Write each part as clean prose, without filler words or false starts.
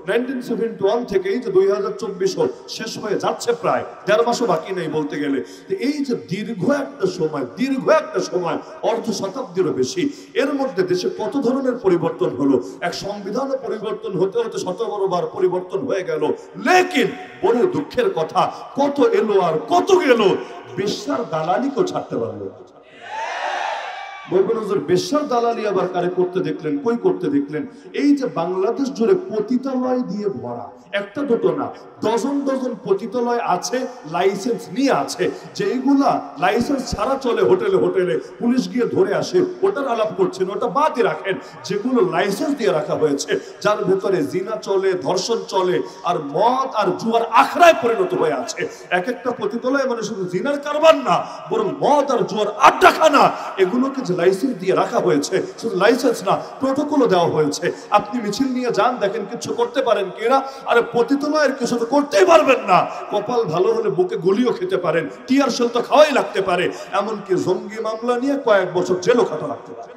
1971 থেকেই যে 2024 শেষ হয়ে যাচ্ছে, প্রায় 1.5 মাসও বাকি নেই বলতে গেলে। এই যে দীর্ঘ একটা সময় অর্ধ শতাব্দীরও বেশি, এর মধ্যে দেশে কত ধরনের পরিবর্তন হলো। এক সংবিধানও পরিবর্তন হতে হতে 17 বার পরিবর্তন হয়ে গেল। লেকিন বড় দুঃখের কথা, কত এলো আর কত গেল, বেশ্যার দালালিকেও ছাড়তে পারলো না। বলবেন হুজুর বেশ্যার দালালি আবার কারে করতে দেখলেন, কই করতে দেখলেন? এই যে বাংলাদেশ জুড়ে পতিতালয় দিয়ে ভরা, একটা দুটো না, ডজন ডজন পতিতালয় আছে, লাইসেন্স নিয়ে আছে, যেইগুলা লাইসেন্স ছাড়া চলে হোটেলে হোটেলে, পুলিশ গিয়ে ধরে আসে, ওটার আলাপ করছেন, ওটা বাদই রাখেন। যেগুলো লাইসেন্স দিয়ে রাখা হয়েছে, যার ভেতরে জিনা চলে, ধর্ষণ চলে, আর মদ আর জুয়ার আখড়ায় পরিণত হয়ে আছে। এক একটা পতিতালয় মানে শুধু জিনার কারবার না, বরং মদ আর জুয়ার আড্ডাখানা। এগুলোকে যে লাইসেন্স দিয়ে রাখা হয়েছে, শুধু লাইসেন্স না, প্রটোকলও দেওয়া হয়েছে। আপনি মিছিল নিয়ে যান, দেখেন কিছু করতে পারেন কিনা। আরে পতিতালয়ের কিছু তো করতেই পারবেন না। কপাল ভালো হলে বুকে গুলিও খেতে পারেন, টিয়ার সেল তো খাওয়াই লাগতে পারে, এমনকি জঙ্গি মামলা নিয়ে কয়েক বছর জেলও খাটা লাগতে পারে।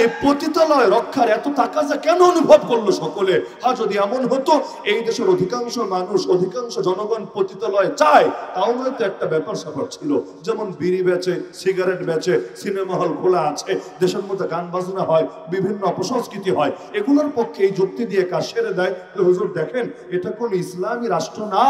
এই পতিতালয় রক্ষার এত তাকাজা কেন অনুভব করলো সকলে? হ্যাঁ, যদি এমন হতো এই দেশের অধিকাংশ মানুষ, অধিকাংশ জনগণ পতিতালয় চায়, তাও হয়তো একটা ব্যাপার স্যাপার ছিল। যেমন বিড়ি বেচে, সিগারেট বেচে, সিনেমা হল খোলা আছে, দেশের মধ্যে গান বাজনা হয়, বিভিন্ন অপসংস্কৃতি হয়, এগুলোর পক্ষে এই যুক্তি দিয়ে কাজ সেরে দেয়। হুজুর দেখেন, এটা কোন ইসলামী রাষ্ট্র না,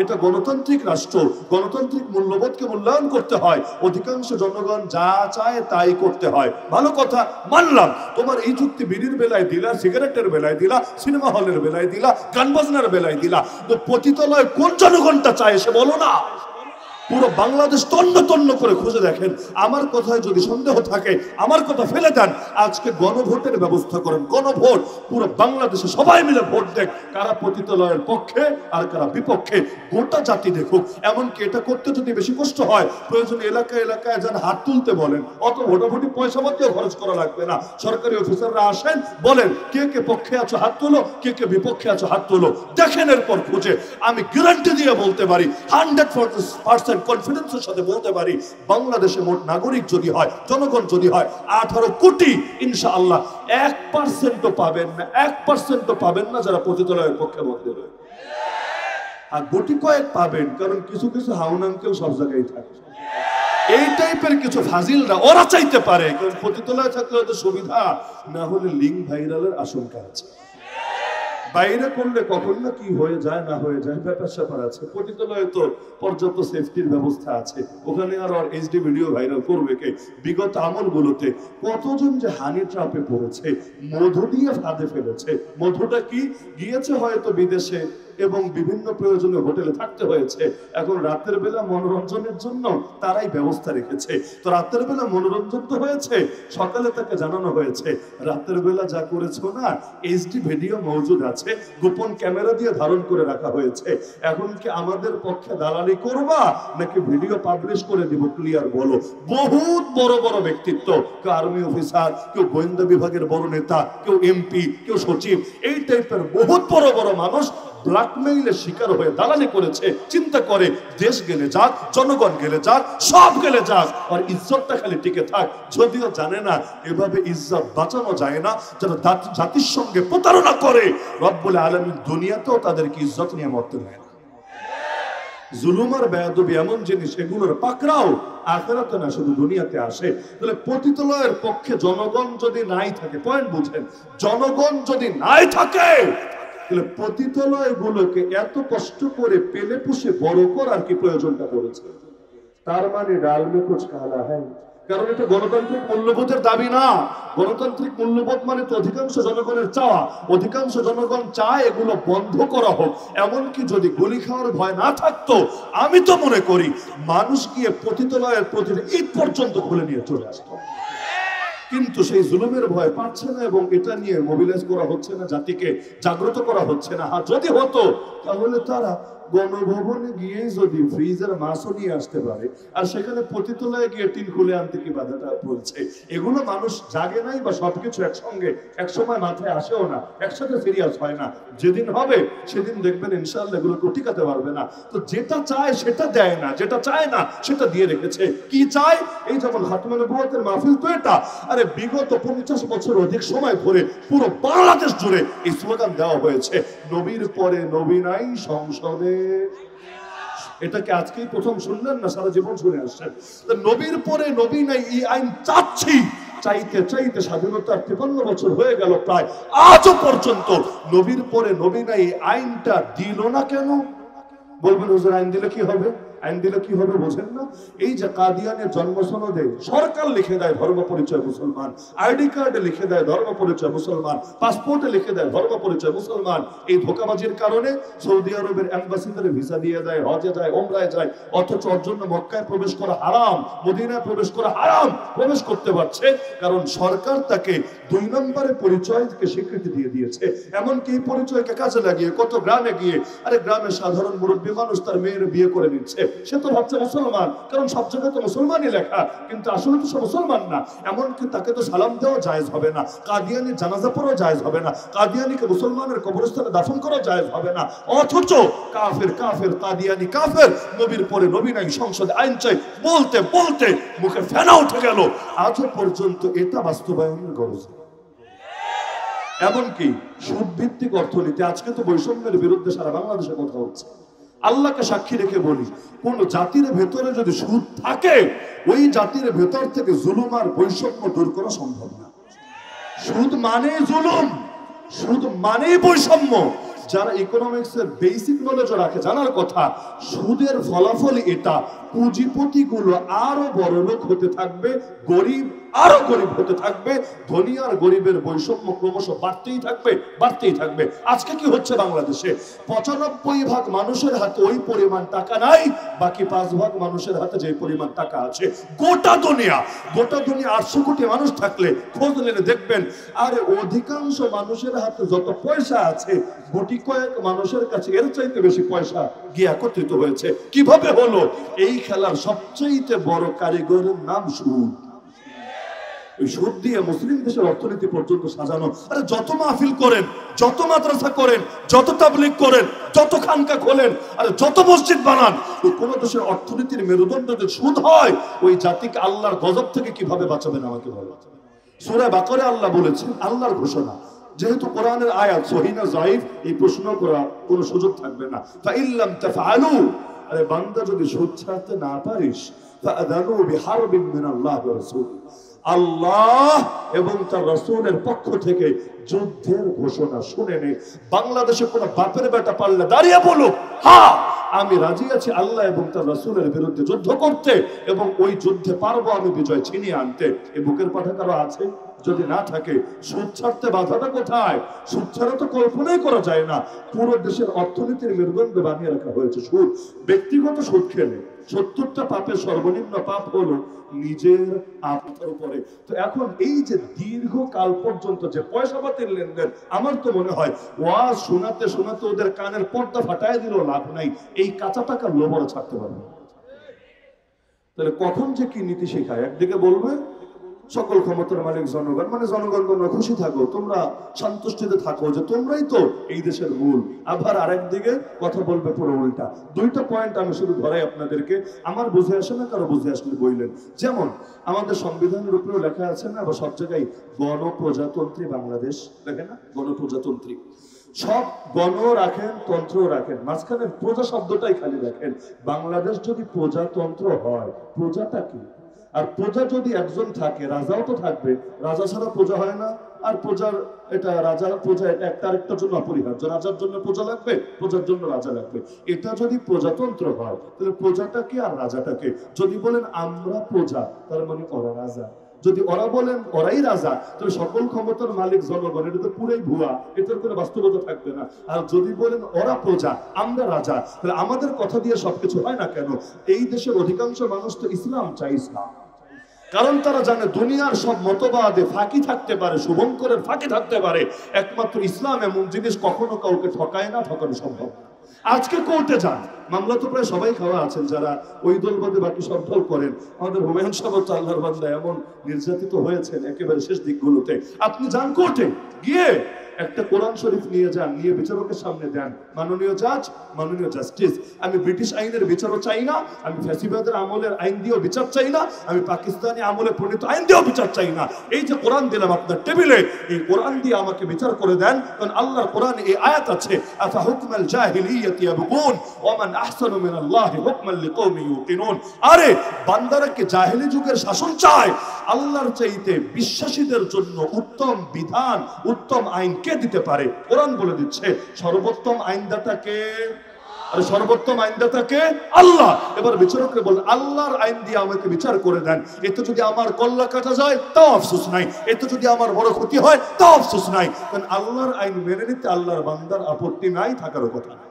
এটা গণতান্ত্রিক রাষ্ট্র। গণতান্ত্রিক মূল্যবোধকে মূল্যায়ন করতে হয়, অধিকাংশ জনগণ যা চায় তাই করতে হয়। ভালো কথা, মানলাম। তোমার এই যুক্তি বিড়ির বেলায় দিলা, সিগারেটের বেলায় দিলা, সিনেমা হলের বেলায় দিলা, গান বাজনার বেলায় দিলা, তো পতিতালয় কোন জনগণটা চায় সে বলো না। পুরো বাংলাদেশ তন্ন তন্ন করে খুঁজে দেখেন। আমার কথায় যদি সন্দেহ থাকে, আমার কথা ফেলে দেন। আজকে গণভোটের ব্যবস্থা করেন, গণভোট, পুরো বাংলাদেশে সবাই মিলে ভোট দেখ, কারা পতিতালয়ের পক্ষে আর কারা বিপক্ষে, গোটা জাতি দেখুক। এমনকি এটা করতে যদি বেশি কষ্ট হয়, প্রয়োজন এলাকায় এলাকায় যেন হাত তুলতে বলেন, অত ভোটাভুটি পয়সা পাতিও খরচ করা লাগবে না। সরকারি অফিসাররা আসেন, বলেন কে কে পক্ষে আছো হাত তোলো, কে কে বিপক্ষে আছো হাত তোলো, দেখেন এরপর খুঁজে। আমি গ্যারান্টি দিয়ে বলতে পারি, 100% কনফিডেন্সের সাথে বলতে পারি, বাংলাদেশে মোট নাগরিক যদি হয়, জনগণ যদি হয় 18 কোটি, ইনশাআল্লাহ 1%ও পাবেন না, 1%ও পাবেন না যারা পতিতালয়ের পক্ষে ভোট দেবে। আর গুটি কয়েক পাবেন, কারণ কিছু কিছু হাউন আঙ্কেল সব জায়গায় থাকে। এই টাইপের কিছু ফাজিলরা ওরা চাইতে পারে, কারণ পতিতালয়ে থাকলে হয়তো সুবিধা, না হলে লিঙ্ক ভাইরালের আশঙ্কা আছে। বাইরে করলে কখন না কি হয়ে যায় না হয়ে যায়, ব্যাপার স্যাপার আছে। পতিতালয়ে তো পর্যাপ্ত সেফটির ব্যবস্থা আছে, ওখানে আর এইচডি ভিডিও ভাইরাল করবে কে? বিগত আমলগুলোতে কতজন যে হানি ট্রাপে পড়েছে, মধু দিয়ে ফাঁদে ফেলেছে। মধুটা কি? গিয়েছে হয়তো বিদেশে এবং বিভিন্ন প্রয়োজনে হোটেলে থাকতে হয়েছে, এখন রাতের বেলা মনোরঞ্জনের জন্য তারাই ব্যবস্থা রেখেছে। তো রাতের বেলা মনোরঞ্জন তো হয়েছে, সকালে তাকে জানানো হয়েছে রাতের বেলা যা করেছো না, এইচডি ভিডিও মজুদ আছে, গোপন ক্যামেরা দিয়ে ধারণ করে রাখা হয়েছে। এখন কি আমাদের পক্ষে দালালি করবা নাকি ভিডিও পাবলিশ করে দিব? ক্লিয়ার বলো। বহুত বড় বড় ব্যক্তিত্ব, কেউ আর্মি অফিসার, কেউ গোয়েন্দা বিভাগের বড় নেতা, কেউ এমপি, কেউ সচিব, এই টাইপের বহুত বড় বড় মানুষ ব্ল্যাকমেইলের শিকার হয়ে দালালি করেছে। চিন্তা করে দেশ গেলে যাক, জনগণ গেলে যাক, সব গেলে যাক, আর ইজ্জতটা খালি টিকে থাক। যদিও জানে না এভাবে ইজ্জত বাঁচানো যায় না। যারা জাতির সঙ্গে প্রতারণা করে, রব্বুল আলামিন দুনিয়াতেও তাদেরকে ইজ্জত নিয়ে মরতে দেয় না। জুলুম আর বেয়াদবি এমন জিনিস, এগুলোর পাকড়াও আখিরাতে না, শুধু দুনিয়াতে আসে। তাহলে পতিতালয়ের পক্ষে জনগণ যদি নাই থাকে, পয়েন্ট বুঝেন, জনগণ যদি নাই থাকে, তাহলে পতিতালয় গুলোকে এত কষ্ট করে পেলে পুষে বড় করার কি প্রয়োজনটা পড়েছে? তার মানে ডাল মে কুছ কালা হ্যায়। কারণ এটা গণতান্ত্রিক মূল্যবোধের দাবি না। গণতান্ত্রিক মূল্যবোধ মানে তো অধিকাংশ জনগণের চাওয়া। অধিকাংশ জনগণ চায় এগুলো বন্ধ করা হোক। এমনকি যদি গুলি খাওয়ার ভয় না থাকতো, আমি তো মনে করি মানুষ গিয়ে পতিতালয়ের প্রতিটা ঈদ পর্যন্ত খুলে নিয়ে চলে আসতো। কিন্তু সেই জুলুমের ভয় পাচ্ছে না, এবং এটা নিয়ে মোবিলাইজ করা হচ্ছে না, জাতিকে জাগ্রত করা হচ্ছে না। যদি হতো তাহলে তারা গণভবনে গিয়ে যদি ফ্রিজের মাছও নিয়ে আসতে পারে আর সেখানে পতিতলায় গিয়ে টিন খুলে আনতে কি বাধাটা বলছে? এগুলো মানুষ জাগে নাই বা সবকিছু একসঙ্গে একসময় মাথায় আসেও না, একসাথে সিরিয়াস হয় না। যেদিন হবে সেদিন দেখবেন ইনশাআল্লাহ এগুলো টিকাতে পারবে না। তো যেটা চায় সেটা দেয় না, যেটা চায় না সেটা দিয়ে রেখেছে। কি চায়? এই যেমন খাতমে নবুয়তের মাহফিল তো এটা, আরে বিগত 50 বছর অধিক সময় ধরে পুরো বাংলাদেশ জুড়ে এই স্লোগান দেওয়া হয়েছে, নবীর পরে নবী নাই সংসদে। এটাকে আজকেই প্রথম শুনলেন না, সারা জীবন শুনে আসছেন। নবীর পরে নবী নাই এই আইন চাচ্ছি, চাইতে চাইতে স্বাধীনতার 53 বছর হয়ে গেল প্রায়, আজও পর্যন্ত নবীর পরে নবী নাই আইনটা দিল না কেন? বলবেন হুজুর আইন দিলে কি হবে? আইন দিলে কি হবে বোঝেন না? এই যে কাদিয়ানের জন্ম সনদে সরকার লিখে দেয় ধর্ম পরিচয় মুসলমান, আইডি কার্ডে লিখে দেয় ধর্ম পরিচয় মুসলমান, পাসপোর্টে লিখে দেয় ধর্ম পরিচয় মুসলমান। এই ধোঁকাবাজির কারণে সৌদি আরবের অ্যাম্বাসিডারে ভিসা দিয়ে দেয়, হজে যায়, ওমরায় যায়, অথচ ওর জন্য মক্কায় প্রবেশ করা হারাম, মদিনায় প্রবেশ করা হারাম। প্রবেশ করতে পারছে কারণ সরকার তাকে 2 নম্বরে পরিচয়কে স্বীকৃতি দিয়ে দিয়েছে। এমনকি এই পরিচয়কে কাজে লাগিয়ে কত গ্রামে গিয়ে, আরে গ্রামের সাধারণ মুরব্বী মানুষ তার মেয়ের বিয়ে করে নিচ্ছে, সে তো ভাবছে মুসলমান, কারণ সব জায়গায় তো মুসলমানই লেখা, কিন্তু আসলে তো সে মুসলমান না। এমনকি তাকে তো সালাম দেওয়া জায়েজ হবে না, কাদিয়ানির জানাজা পড়াও জায়েজ হবে না, কাদিয়ানিকে মুসলমানের কবরস্থানে দাফন করা জায়েজ হবে না। অথচ কাফের কাফের কাদিয়ানি কাফের, নবীর পরে নবী নাই সংসদে আইন চাই বলতে বলতে মুখে ফেনা উঠে গেল। আজও পর্যন্ত এটা বাস্তবায়নের গরজ। এমনকি সুদ ভিত্তিক অর্থনীতি, আজকে তো বৈষম্যের বিরুদ্ধে সারা বাংলাদেশে কথা হচ্ছে। আল্লাহকে সাক্ষী রেখে বলি, কোন জাতির ভেতরে যদি সুদ থাকে, ওই জাতির ভেতর থেকে জুলুম আর বৈষম্য দূর করা সম্ভব না। সুদ মানে জুলুম, সুদ মানে বৈষম্য। যারা ইকোনমিক্সের বেসিক নলেজ রাখে, জানার কথা, সুদের ফলাফল এটা, পুঁজিপতি গুলো আরো বড় লোক হতে থাকবে, গরিব আরো গরিব হতে থাকবে, ধনী আর গরিবের বৈষম্য ক্রমশ বাড়তেই থাকবে, বাড়তেই থাকবে। আজকে কি হচ্ছে বাংলাদেশে? 95% মানুষের হাতে ওই পরিমাণ টাকা নাই, বাকি 5% মানুষের হাতে যে পরিমাণ টাকা আছে। গোটা দুনিয়া 800 কোটি মানুষ থাকলে খোঁজ নিলে দেখবেন, আরে অধিকাংশ মানুষের হাতে যত পয়সা আছে, গুটি কয়েক মানুষের কাছে এর চাইতে বেশি পয়সা গিয়ে একত্রিত হয়েছে। কিভাবে হলো? এই খেলার সবচেয়ে বড় কারিগরের নাম সুদ। ওই সুদ দিয়ে মুসলিম দেশের অর্থনীতি পর্যন্ত সাজানো। আরে যত মাহফিল করেন, যত মাদ্রাসা করেন, যত তাবলীগ করেন, যত খানকা খোলেন, আরে যত মসজিদ বানান, ওই কোন দেশের অর্থনীতির মেরুদণ্ড যদি সুদ হয়, ওই জাতিকে আল্লাহর গজব থেকে কিভাবে বাঁচাবেন আমাকে বলো। সূরা বাকারায় আল্লাহ বলেছেন, আল্লাহর ঘোষণা, যেহেতু কোরআনের আয়াত সহিহ না যায়েফ, এই প্রশ্ন করার কোনো সুযোগ থাকবে না। ফাইল্লাম তাফআলু, আরে বান্দা যদি সুদ ছাড়তে না পারিস, ফাআযানু বিহারবিন মিনাল্লাহি ওয়া রাসূলিহি, আল্লাহ এবং তার রাসূলের পক্ষ থেকে যুদ্ধের ঘোষণা শুনে নে। বাংলাদেশে কোন বাপের বেটা পারলে দাঁড়িয়ে বলো, হ্যাঁ আমি রাজি আছি আল্লাহ এবং তার রাসূলের বিরুদ্ধে যুদ্ধ করতে, এবং ওই যুদ্ধে পারবো আমি বিজয় ছিনিয়ে আনতে, এই বুকের পাঠা কারো আছে? যদি না থাকে, সুদ ছাড়তে বাধাটা কোথায়? সুদ ছাড়া তো কল্পনাই করা যায় না। পুরো দেশের অর্থনীতির মেরুদণ্ড বানিয়ে রাখা হয়েছে সুদ। ব্যক্তিগত সুদ খেলে 70টা পাপের সর্বনিম্ন পাপ হলো নিজের আত্মার উপরে। তো এখন এই যে দীর্ঘকাল পর্যন্ত যে পয়সা পাতির লেনদেন, আমার তো মনে হয় ওয়াজ শোনাতে শোনাতে ওদের কানের পর্দা ফাটায় দিল লাভ নাই, এই কাঁচা টাকার লোভরা ছাড়তে পারবে। তাহলে কখন যে কি নীতি শেখায়? একদিকে বলবে সকল ক্ষমতার মালিক জনগণ, মানে জনগণ তোমরা খুশি থাকো, তোমরা সন্তুষ্টিতে থাকো যে তোমরাই তো এই দেশের মূল। আবার আরেকদিকে কথা বলবে পুরো উল্টা। দুইটা পয়েন্ট আমি শুধু ধরাই আপনাদেরকে, আমার বুঝে আসে না, কারো বুঝে আসলে বললেন। যেমন আমাদের সংবিধানের উপরেও লেখা আছে না, বা সব জায়গায় গণপ্রজাতন্ত্রী বাংলাদেশ লেখে না, গণপ্রজাতন্ত্রী। সব গণ রাখেন, তন্ত্র রাখেন, মাঝখানে প্রজা শব্দটাই খালি রাখেন। বাংলাদেশ যদি প্রজাতন্ত্র হয়, প্রজাটা কি? আর প্রজা যদি একজন থাকে, রাজাও তো থাকবে, রাজা ছাড়া প্রজা হয় না। আর প্রজার এটা রাজা প্রজা এটা একটা আরেকটার জন্য অপরিহার্য। রাজার জন্য প্রজা লাগবে, প্রজার জন্য রাজা লাগবে। এটা যদি প্রজাতন্ত্র হয়, তাহলে প্রজাটা কি আর রাজাটা কে? যদি বলেন আমরা প্রজা, তার মানে ওরা রাজা। যদি ওরা বলেন ওরাই রাজা, তাহলে সকল ক্ষমতার মালিক জনগণ, এটা তো পুরাই ভুয়া, এটার কোনো বাস্তবতা থাকবে না। আর যদি বলেন ওরা প্রজা আমরা রাজা, তাহলে আমাদের কথা দিয়ে সবকিছু হয় না কেন? এই দেশের অধিকাংশ মানুষ তো ইসলাম চাই, ইসলাম। কারণ তারা জানে দুনিয়ার সব মতবাদে ফাঁকি থাকতে পারে, শুভঙ্করের ফাঁকি থাকতে পারে, একমাত্র ইসলাম এমন জিনিস কখনো কাউকে ঠকায় না, ঠকানো সম্ভব না। আজকে কোর্টে যান, মামলা তো প্রায় সবাই খাওয়া আছেন যারা ওই দল বাদে বাকি সব দল করেন। আমাদের হুমায়ুন সাহেব তো আল্লাহর বান্দা এমন নির্যাতিত হয়েছেন একেবারে শেষ দিকগুলোতে। আপনি যান কোর্টে, গিয়ে একটা কোরআন শরীফ নিয়ে যান, নিয়ে বিচারকের সামনে দেন, মাননীয় জাজ, মাননীয় জাস্টিস, আমি ব্রিটিশ আইনের বিচারও চাই না, আমি ফ্যাসিবাদের আমলের আইন দিয়েও বিচার চাই না, আমি পাকিস্তানি আমলে প্রণীত আইন দিয়েও বিচার চাই না। এই যে কোরআন দিলাম আপনার টেবিলে, এই কোরআন দিয়ে আমাকে বিচার করে দেন। কারণ আল্লাহর কোরআনে এই আয়াত আছে, আফা হুকমাল জাহিলিয়াতি ইয়াবগুন ওয়া মান আহসানু মিনাল্লাহি হুকমান লিকওমিন ইউকিনুন। আরে বান্দারা কি জাহেলি যুগের শাসন চায়? আল্লাহর চাইতে বিশ্বাসীদের জন্য উত্তম বিধান, উত্তম আইন কে দিতে পারে? কোরআন বলে দিচ্ছে সর্বোত্তম আইনদাতা কে? আর সর্বোত্তম আইনদাতা কে? আল্লাহ। এবার বিচারকরা বলেন আল্লাহর আইন দিয়ে আমাকে বিচার করে দেন। এতে যদি আমার কল্লা কাটা যায় তাও আফসোস নাই, এতে যদি আমার বড় ক্ষতি হয় তাও আফসোস নাই। কারণ আল্লাহর আইন মেনে নিতে আল্লাহর বান্দার আপত্তি নাই, থাকারও কথা নাই।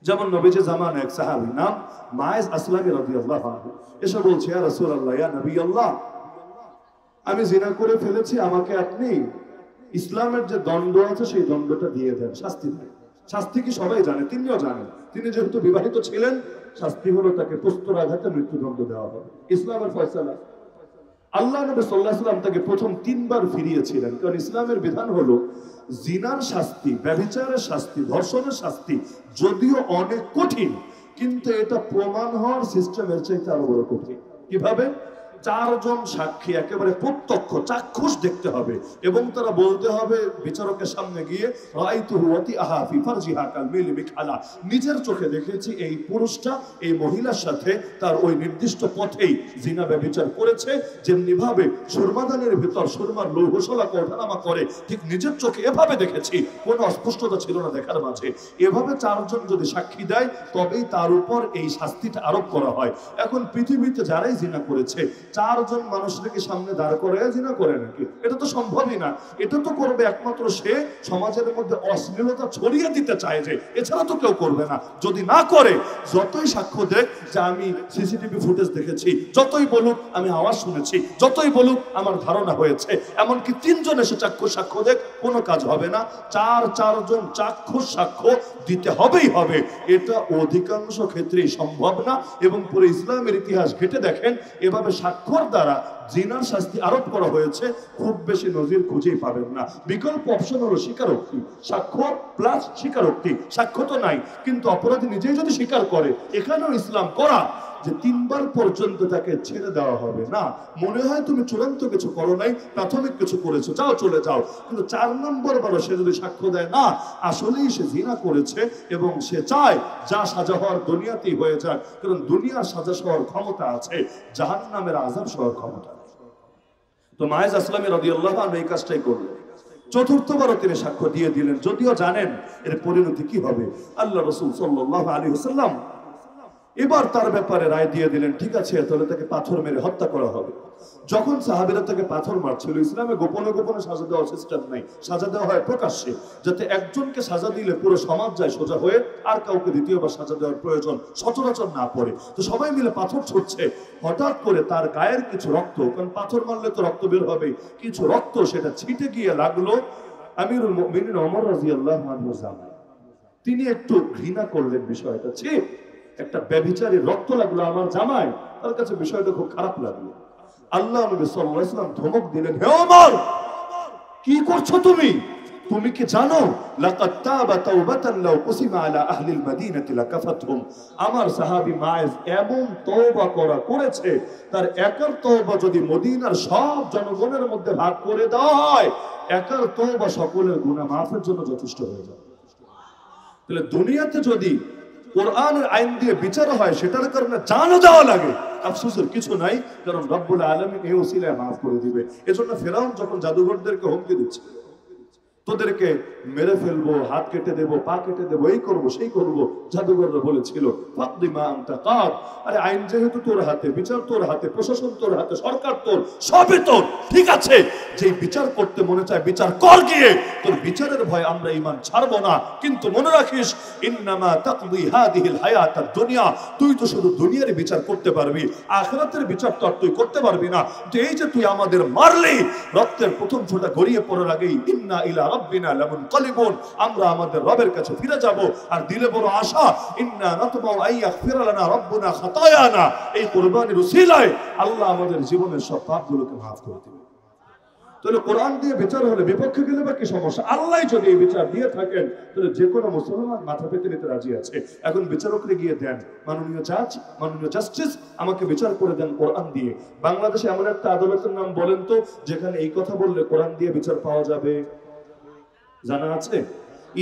যেমন নবীজি জামানে এক সাহাবী নাম মায়েজ আসলামী রাদিয়াল্লাহু আনহু এসে বলছে, ইয়া রাসূলুল্লাহ, ইয়া নবী আল্লাহ, আমি জিনা করে ফেলেছি, আমাকে আপনি ইসলামের যে দণ্ড আছে সেই দণ্ডটা দিয়ে দেন, শাস্তি দেন। শাস্তি কি সবাই জানে? তিনিও জানেন। তিনি যেহেতু বিবাহিত ছিলেন, শাস্তি হলো তাকে প্রস্তরাঘাতে মৃত্যুদণ্ড দেওয়া হবে। ইসলামের ফয়সালা। আল্লাহ নবী সাল্লাল্লাহু আলাইহি ওয়াসাল্লাম তাকে প্রথম 3 বার ফিরিয়েছিলেন। কারণ ইসলামের বিধান হলো জিনার শাস্তি, ব্যভিচারের শাস্তি, ধর্ষণের শাস্তি যদিও অনেক কঠিন, কিন্তু এটা প্রমাণ হওয়ার সিস্টেমের চাইতে আরো বড় কঠিন। কিভাবে? 4 জন সাক্ষী একেবারে প্রত্যক্ষ চাক্ষুষ দেখতে হবে এবং তারা বলতে হবে বিচারকের সামনে গিয়ে, রাআইতুহু ওয়াতিআহা ফি ফারজিহা কাল মিল মিখালা, নিজের চোখে দেখেছি এই পুরুষটা এই মহিলার সাথে তার ওই নির্দিষ্ট পথেই জিনা ব্যভিচার করেছে। যেমনি ভাবে সুরমাদানের ভিতর সুরমার লৌহশলাকে ওঠানামা করে, ঠিক নিজের চোখে এভাবে দেখেছি, কোনো অস্পষ্টতা ছিল না দেখার মাঝে। এভাবে 4 জন যদি সাক্ষী দেয় তবেই তার উপর এই শাস্তিটা আরোপ করা হয়। এখন পৃথিবীতে যারাই জিনা করেছে 4 জন মানুষকে সামনে দাঁড় করে জিনা করে নাকি? এটা তো সম্ভবই না। এটা তো করবে একমাত্র সে সমাজের মধ্যে অশ্লীলতা ছড়িয়ে দিতে চায়, যে এছাড়া তো কেউ করবে না। যদি না করে, যতই সাক্ষ্য দেখ যে আমি সিসিটিভি ফুটেজ দেখেছি, যতই বলুক আমি আওয়াজ শুনেছি, যতই বলুক আমার ধারণা হয়েছে, এমনকি 3 জন এসে চাক্ষুষ সাক্ষ্য দেখ, কোনো কাজ হবে না। 4 জন চাক্ষুষ সাক্ষ্য দিতে হবেই হবে। এটা অধিকাংশ ক্ষেত্রেই সম্ভব না। এবং পুরো ইসলামের ইতিহাস ঘেটে দেখেন, এভাবে সাক্ষ্যর দ্বারা জিনার শাস্তি আরোপ করা হয়েছে খুব বেশি নজির খুঁজেই পাবেন না। বিকল্প অপশন হলো স্বীকারোক্তি, সাক্ষ্য প্লাস স্বীকারোক্তি। সাক্ষ্য তো নাই, কিন্তু অপরাধী নিজেই যদি স্বীকার করে, এখানেও ইসলাম করা যে 3 বার পর্যন্ত তাকে ছেড়ে দেওয়া হবে না। মনে হয় তুমি চূড়ান্ত কিছু করো নাই, প্রাথমিক কিছু করেছো, যাও চলে যাও। কিন্তু 4 নম্বর বারও সে যদি সাক্ষ্য দেয় না আসলেই সে জিনা করেছে এবং সে চায় যা সাজা হওয়ার দুনিয়াতেই হয়ে যাক, কারণ দুনিয়ার সাজা সহর ক্ষমতা আছে, জাহান্নামের আযাব সহর ক্ষমতা। তো মায়েজ আসলামী রাদিয়াল্লাহু আনহু এই কাজটাই করলেন। 4র্থবারও তিনি সাক্ষ্য দিয়ে দিলেন, যদিও জানেন এর পরিণতি কি হবে। আল্লাহ রাসূল সাল্লাল্লাহু আলাইহি ওয়াসাল্লাম এবার তার ব্যাপারে রায় দিয়ে দিলেন, ঠিক আছে তাহলে তাকে পাথর মেরে হত্যা করা হবে। যখন সাহাবীরা তাকে পাথর মারছিল, ইসলামে গোপনে গোপনে সাজা দেওয়ার সিস্টেম নাই, সাজা দেওয়া হয় প্রকাশ্যে, যাতে একজনকে সাজা দিলে পুরো সমাজ যায় সোজা হয়ে, আর কাউকে দ্বিতীয়বার সাজা দেওয়ার প্রয়োজন সচরাচর না পড়ে। তো সবাই মিলে পাথর ছুটছে, হঠাৎ করে তার গায়ের কিছু রক্ত, কারণ পাথর মারলে তো রক্ত বের হবে, কিছু রক্ত সেটা ছিটে গিয়ে লাগলো আমিরুল মুমিনিন ওমর রাদিয়াল্লাহু আনহুর জামায়। তিনি একটু ঘৃণা করলেন বিষয়টা, ঠিক একটা ব্যভিচারীর রক্ত লাগলো আমার জামায়, তার কাছে বিষয়টা খুব খারাপ লাগলো। আল্লাহ নবী সাল্লাল্লাহু আলাইহি ওয়াসাল্লাম ধমক দিলেন, হে ওমর, কি করছো তুমি? তুমি কি জানো লাকাদ তাবা তাওবাতান লাউ কুসিমা আলা আহলিল মাদিনাতি লাকাফাতহুম, আমার সাহাবী মায়েজ এমন তওবা করেছে, তার একার তওবা যদি মদিনার সব জনগণের মধ্যে ভাগ করে দেওয়া হয়, একার তওবা সকলের গুনাহ মাফের জন্য যথেষ্ট হয়ে যাবে। তাহলে দুনিয়াতে যদি কোরআনের আইন দিয়ে বিচার হয়, সেটার কারণে জানও দেওয়া লাগে, আফসোসের কিছু নাই, কারণ রব্বুল আলামিন এই ওসিলায় মাফ করে দিবে। এজন্য ফেরাউন যখন জাদুঘরদেরকে হুমকি দিচ্ছে, তোদেরকে মেরে ফেলবো, হাত কেটে দেবো, পা কেটে দেবো, এই করবো সেই করবো। জাদুঘররা বলেছিল ফাকদি মা আনতা কাদ, আরে আইন যেহেতু তোর হাতে, বিচার তোর হাতে, প্রশাসন তোর হাতে, সরকার তোর, সবই তোর, ঠিক আছে। যে বিচার করতে মনে চায় বিচার কর গিয়ে, তোর বিচারের ভয় আমরা ঈমান ছাড়বো না। কিন্তু মনে রাখিস ইন্নামা তাকদি হাদিহিল হায়াতাদ দুনিয়া, তুই তো শুধু দুনিয়ার বিচার করতে পারবি, আখিরাতের বিচার তো আর তুই করতে পারবি না। তো এই যে তুই আমাদের মারলি, রক্তের প্রথম ফোঁটা গড়িয়ে পড়ার আগেই ইন্না ইলা রাব্বিনা লামুনকালিবুন, আমরা আমাদের রবের কাছে ফিরে যাব। আর দিলে বড় আশা, ইন্না নাতমাউ আইয়াগফির লানা রাব্বুনা খাতায়ানা, এই কুরবানির উসিলায় আল্লাহ আমাদের জীবনের সব পাপগুলোকে মাফ করে দিবেন। তাহলে কোরআন দিয়ে বিচার হলে বিপক্ষে গেলে বা কি সমস্যা? আল্লাহ যদি এই বিচার দিয়ে থাকেন তাহলে যে কোনো মুসলমান মাথা পেতে নিতে রাজি আছে। এখন বিচারকরে গিয়ে দেন, মাননীয় জাজ, মাননীয় জাস্টিস, আমাকে বিচার করে দেন কোরআন দিয়ে। বাংলাদেশে এমন একটা আদালতের নাম বলেন তো যেখানে এই কথা বললে কোরআন দিয়ে বিচার পাওয়া যাবে? জানা আছে?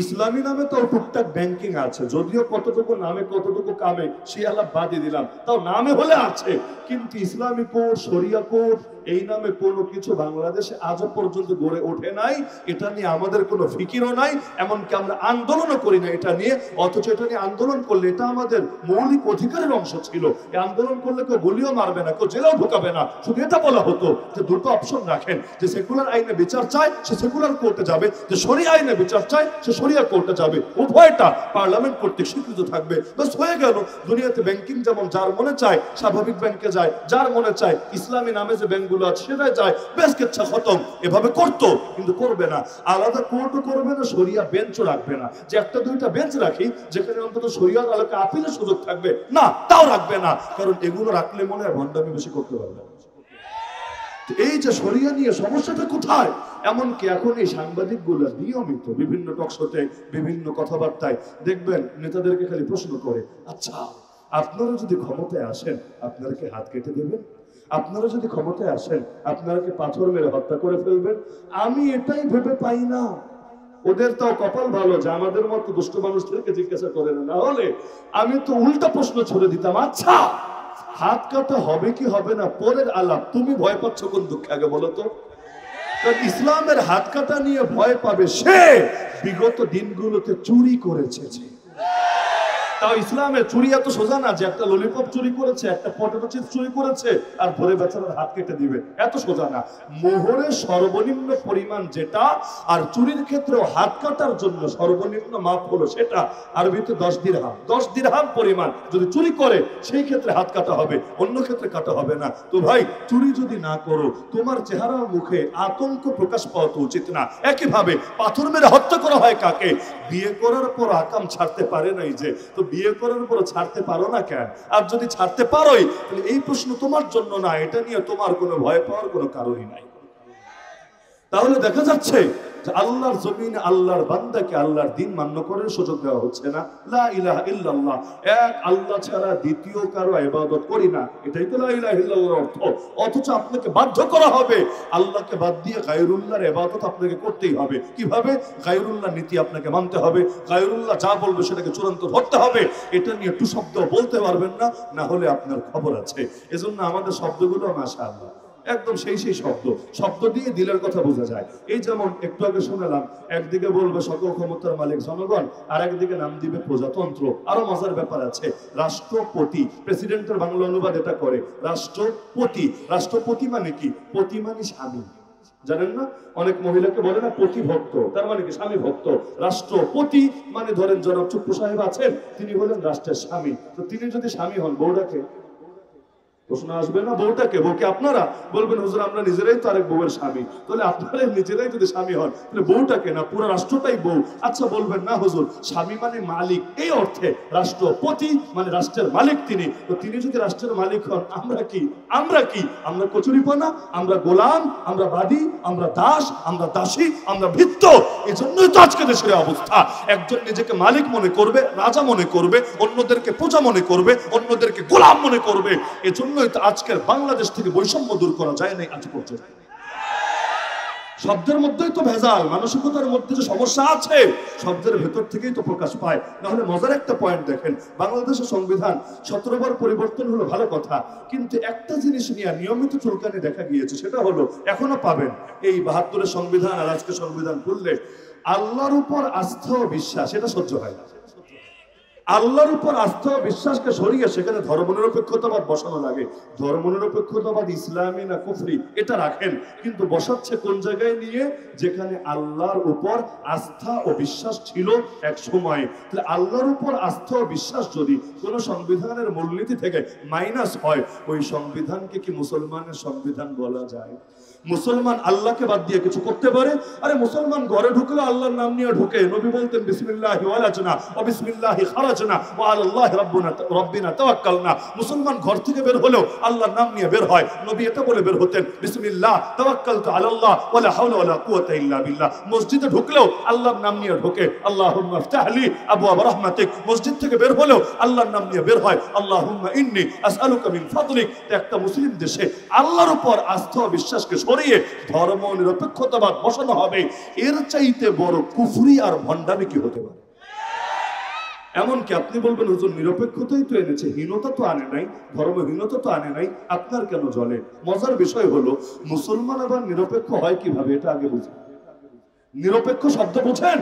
ইসলামী নামে তো টুকটাক ব্যাংকিং আছে, যদিও কতটুকু নামে কতটুকু কামে সে আলাপ বাদই দিলাম, তাও নামে হলে আছে। কিন্তু ইসলামী কোর্ট, শরিয়া কোর্ট, এই নামে কোনো কিছু বাংলাদেশে আজও পর্যন্ত গড়ে ওঠে নাই। এটা নিয়ে আমাদের কোনো ফিকিরও নাই, এমনকি আমরা আন্দোলনও করি না এটা নিয়ে। অথচ এটা নিয়ে আন্দোলন করলে এটা আমাদের মৌলিক অধিকারের অংশ ছিল। এই আন্দোলন করলে কেউ গুলিও মারবে না, কেউ জেলেও ঢুকাবে না। শুধু এটা বলা হতো যে দুটো অপশন রাখেন, যে সেকুলার আইনে বিচার চায় সে সেকুলার কোর্টে যাবে, যে শরিয়া আইনে বিচার চায় সে শরিয়া কোর্টে যাবে। উভয়টা পার্লামেন্ট কর্তৃক স্বীকৃত থাকবে, বাস হয়ে গেল। দুনিয়াতে ব্যাংকিং যেমন যার মনে চায় স্বাভাবিক ব্যাংকে যায়, যার মনে চায় ইসলামী নামে যে ব্যাংকগুলো আছে সেটাই যায়, বেশ কেচ্ছা খতম। এভাবে করতো, কিন্তু করবে না। আলাদা কোর্টও করবে না, শরিয়া বেঞ্চও রাখবে না। যে একটা দুইটা বেঞ্চ রাখি যেখানে অন্তত শরিয়ার আলোকে আপিলের সুযোগ থাকবে, না তাও রাখবে না। কারণ এগুলো রাখলে মনে হয় ভণ্ডামি বেশি করতে পারবে। এই যে শরিয়া নিয়ে সমস্যাটা কোথায়? এমনকি এখন এই সাংবাদিকগুলো নিয়মিত বিভিন্ন টকশোতে, বিভিন্ন কথাবার্তায় দেখবেন নেতাদেরকে খালি প্রশ্ন করে, আচ্ছা আপনারা যদি ক্ষমতায় আসেন আপনারা কি হাত কেটে দেবেন? আপনারা যদি ক্ষমতায় আসেন আপনারা কি পাথর মেরে হত্যা করে ফেলবেন? আমি এটাই ভেবে পাই না। ওদের তো কপাল ভালো যে আমাদের মতো দুষ্ট মানুষদেরকে জিজ্ঞাসা করে না, হলে আমি তো উল্টা প্রশ্ন ছুড়ে দিতাম, আচ্ছা হাত কাটা হবে কি হবে না পরের আলাপ, তুমি ভয় পাচ্ছ কোন দুঃখে আগে বলো তো? ইসলামের হাত কাটা নিয়ে ভয় পাবে সে বিগত দিনগুলোতে চুরি করেছে। তাও ইসলামের চুরি এত সোজা না যে একটা ললিপপ চুরি করেছে, একটা পটেটো চিপস চুরি করেছে আর ভোরে বেচারার হাত কেটে দিবে, এত সোজা না। মোহরের সর্বনিম্ন পরিমাণ যেটা, আর চুরির ক্ষেত্রেও হাত কাটার জন্য সর্বনিম্ন মাপ হলো সেটা, আরবিতে 10 দিরহাম। 10 দিরহাম পরিমাণ যদি চুরি করে সেই ক্ষেত্রে হাত কাটা হবে, অন্য ক্ষেত্রে কাটা হবে না। তো ভাই চুরি যদি না করো, তোমার চেহারা মুখে আতঙ্ক প্রকাশ পাওয়া তো উচিত না। একইভাবে পাথর মেরে হত্যা করা হয় কাকে? বিয়ে করার পর আকাম ছাড়তে পারে নাই যে, তো বিয়ে করার পর ছাড়তে পারো না কেন? আর যদি ছাড়তে পারোই তাহলে এই প্রশ্ন তোমার জন্য না, এটা নিয়ে তোমার কোনো ভয় পাওয়ার কোনো কারণই নাই। তাহলে দেখা যাচ্ছে যে আল্লাহর জমিনে আল্লাহর বান্দাকে আল্লাহর দ্বীন মান্য করার সুযোগ দেওয়া হচ্ছে না। লা ইলাহা ইল্লাল্লাহ, এক আল্লাহ ছাড়া দ্বিতীয় কারো ইবাদত করি না, এটাই তো লা ইলাহা ইল্লাল্লাহর অর্থ। অথচ আপনাকে বাধ্য করা হবে আল্লাহকে বাদ দিয়ে গায়রুল্লাহর ইবাদত আপনাকে করতেই হবে। কিভাবে? গায়রুল্লাহর নীতি আপনাকে মানতে হবে, গায়রুল্লাহ যা বলবে সেটাকে চূড়ান্ত ধরতে হবে। এটা নিয়ে একটু শব্দ বলতে পারবেন না, না হলে আপনার খবর আছে। এজন্য আমাদের শব্দগুলো মাশাআল্লাহ একদম সেই শব্দ, শব্দ দিয়ে দিলের কথা বোঝা যায়। এই যেমন একটু আগে শুনলাম, একদিকে বলবে সকল ক্ষমতার মালিক জনগণ, আর একদিকে নাম দিবে প্রজাতন্ত্র। আরো মজার ব্যাপার আছে, রাষ্ট্রপতি, প্রেসিডেন্টের বাংলা অনুবাদ এটা করে রাষ্ট্রপতি। রাষ্ট্রপতি মানে কি? পতি মানে স্বামী, জানেন না? অনেক মহিলাকে বলে না পতি ভক্ত, তার মানে কি? স্বামী ভক্ত। রাষ্ট্রপতি মানে ধরেন জনাব চুপ্পু সাহেব আছেন, তিনি হলেন রাষ্ট্রের স্বামী। তো তিনি যদি স্বামী হন, বউটাকে প্রশ্ন আসবে না, বউটাকে? বউকে আপনারা বলবেন হুজুর আমরা নিজেরাই তো আরেক বউয়ের স্বামী, তাহলে আপনারা নিজেরাই যদি স্বামী হন তাহলে বউটাকে না, পুরো রাষ্ট্রটাই বউ। আচ্ছা বলবেন না হুজুর স্বামী মানে মালিক, এই অর্থে রাষ্ট্রপতি মানে রাষ্ট্রের মালিক তিনি। তো তিনি যদি রাষ্ট্রের মালিক হন, আমরা কি? আমরা কি? আমরা কচুরিপানা, আমরা গোলাম, আমরা বাদী, আমরা দাস, আমরা দাসী, আমরা ভিত্ত। এই জন্যই তো আজকে দেশের অবস্থা। একজন নিজেকে মালিক মনে করবে, রাজা মনে করবে, অন্যদেরকে প্রজা মনে করবে, অন্যদেরকে গোলাম মনে করবে। এজন্য আজকের বাংলাদেশ থেকে বৈষম্য দূর করা যায় নাই আজ পর্যন্ত। শব্দের মধ্যেই তো ভেজাল, মানসিকতার মধ্যে যে সমস্যা আছে শব্দের ভেতর থেকেই তো প্রকাশ পায়। নাহলে মজার একটা পয়েন্ট দেখেন, বাংলাদেশের সংবিধান 17 বার পরিবর্তন হলো ভালো কথা, কিন্তু একটা জিনিস নিয়ে নিয়মিত চুলকানি দেখা গিয়েছে, সেটা হলো এখনো পাবেন এই 72-এর সংবিধান আর আজকে সংবিধান খুললে আল্লাহর উপর আস্থা ও বিশ্বাস এটা সহ্য হয় না। আল্লাহর উপর আস্থা ও বিশ্বাসকে সরিয়ে সেখানে ধর্মনিরপেক্ষতাবাদ বসানো লাগে। ধর্মনিরপেক্ষতাবাদ ইসলামী না কুফরি এটা রাখেন, কিন্তু বসাচ্ছে কোন জায়গায় নিয়ে? যেখানে আল্লাহর উপর আস্থা ও বিশ্বাস ছিল এক সময়। তাহলে আল্লাহর উপর আস্থা ও বিশ্বাস যদি কোন সংবিধানের মূলনীতি থেকে মাইনাস হয়, ওই সংবিধানকে কি মুসলমানের সংবিধান বলা যায়? মুসলমান আল্লাহকে বাদ দিয়ে কিছু করতে পারে? আরে মুসলমান ঘরে ঢুকলে আল্লাহর নাম নিয়ে ঢোকে। নবী বলতেন বিসমিল্লাহি ওয়ালাজনা ওয়া বিসমিল্লাহি খারাজনা ওয়া আলাল্লাহি রাব্বিনা তাওয়াক্কালনা। মুসলমান ঘর থেকে বের হলেও আল্লাহর নাম নিয়ে বের হয়। নবী এটা বলে বের হতেন, বিসমিল্লাহ তাওয়াক্কালতু আলাল্লাহ ওয়ালা হাওলা ওয়ালা কুওয়াতা ইল্লা বিল্লাহ। মসজিদে ঢুকলেও আল্লাহর নাম নিয়ে ঢোকে, আল্লাহুম্মা ইফতাহলি আবওয়াব রাহমাতিক। মসজিদ থেকে বের হলেও আল্লাহর নাম নিয়ে বের হয়, আল্লাহুম্মা ইন্নী আসআলুকা মিন ফাদলিক। একটা মুসলিম দেশে আল্লাহর উপর আস্থা ও বিশ্বাসকে সরিয়ে ধর্ম নিরপেক্ষতাবাদ বসানো হবে, এর চাইতে বড় কুফরি আর ভণ্ডামি কি হতে পারে? এমনকি আপনি বলবেন হুজুর নিরপেক্ষতাই তো এনেছে, হীনতা তো আনে নাই, ধর্মহীনতা তো আনে নাই, আপনার কেন জ্বলে? মজার বিষয় হলো মুসলমান আবার নিরপেক্ষ হয় কিভাবে এটা আগে বুঝুন। নিরপেক্ষ শব্দ বুঝেন?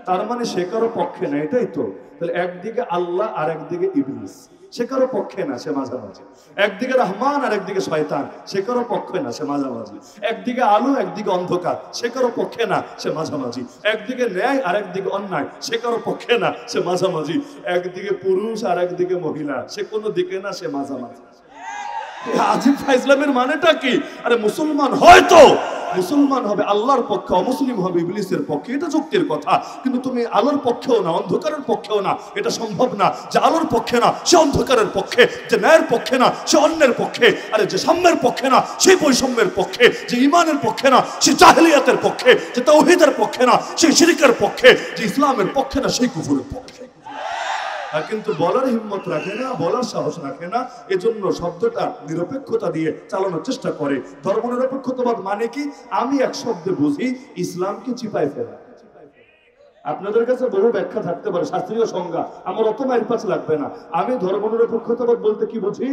তার মানে সে কারো পক্ষে না, এটাই তো। তাহলে একদিকে আল্লাহ আর একদিকে ইবলিস, সে কারো পক্ষে না, সে মাঝামাঝি। একদিকে রহমান আর একদিকে শয়তান, সে কারো পক্ষে না, সে মাঝামাঝি। একদিকে আলো একদিকে অন্ধকার, সে কারো পক্ষে না, সে মাঝামাঝি। একদিকে ন্যায় আর একদিকে অন্যায়, সে কারো পক্ষে না, সে মাঝামাঝি। একদিকে পুরুষ আর একদিকে মহিলা, সে কোনো দিকে না, সে মাঝামাঝি। আজিব ফাইজলামের মানেটা কি? আরে মুসলমান হয়তো মুসলমান হবে আল্লাহর পক্ষে, অমুসলিম হবে ইবলিসের পক্ষে, এটা যুক্তির কথা। কিন্তু তুমি আলোর পক্ষেও না, অন্ধকারের পক্ষেও না, এটা সম্ভব না। যে আলোর পক্ষে না সে অন্ধকারের পক্ষে, যে ন্যায়ের পক্ষে না সে অন্যের পক্ষে, আরে যে সাম্যের পক্ষে না সে বৈষম্যের পক্ষে, যে ইমানের পক্ষে না সে জাহেলিয়াতের পক্ষে, যে তাওহীদের পক্ষে না সে শিরকের পক্ষে, যে ইসলামের পক্ষে না সেই কুফরের পক্ষে। কিন্তু বলার হিম্মত রাখে না, বলার সাহস রাখে না, এজন্য শব্দটা নিরপেক্ষতা দিয়ে চালানোর চেষ্টা করে। ধর্ম নিরপেক্ষতাবাদ মানে কি? আমি এক শব্দে বুঝি ইসলামকে চিপায় ফেলা। আপনাদের কাছে বহু ব্যাখ্যা থাকতে পারে, শাস্ত্রীয় সংজ্ঞা, আমার অত মাইলপাচ লাগবে না। আমি ধর্ম নিরপেক্ষতাবাদ বলতে কি বুঝি?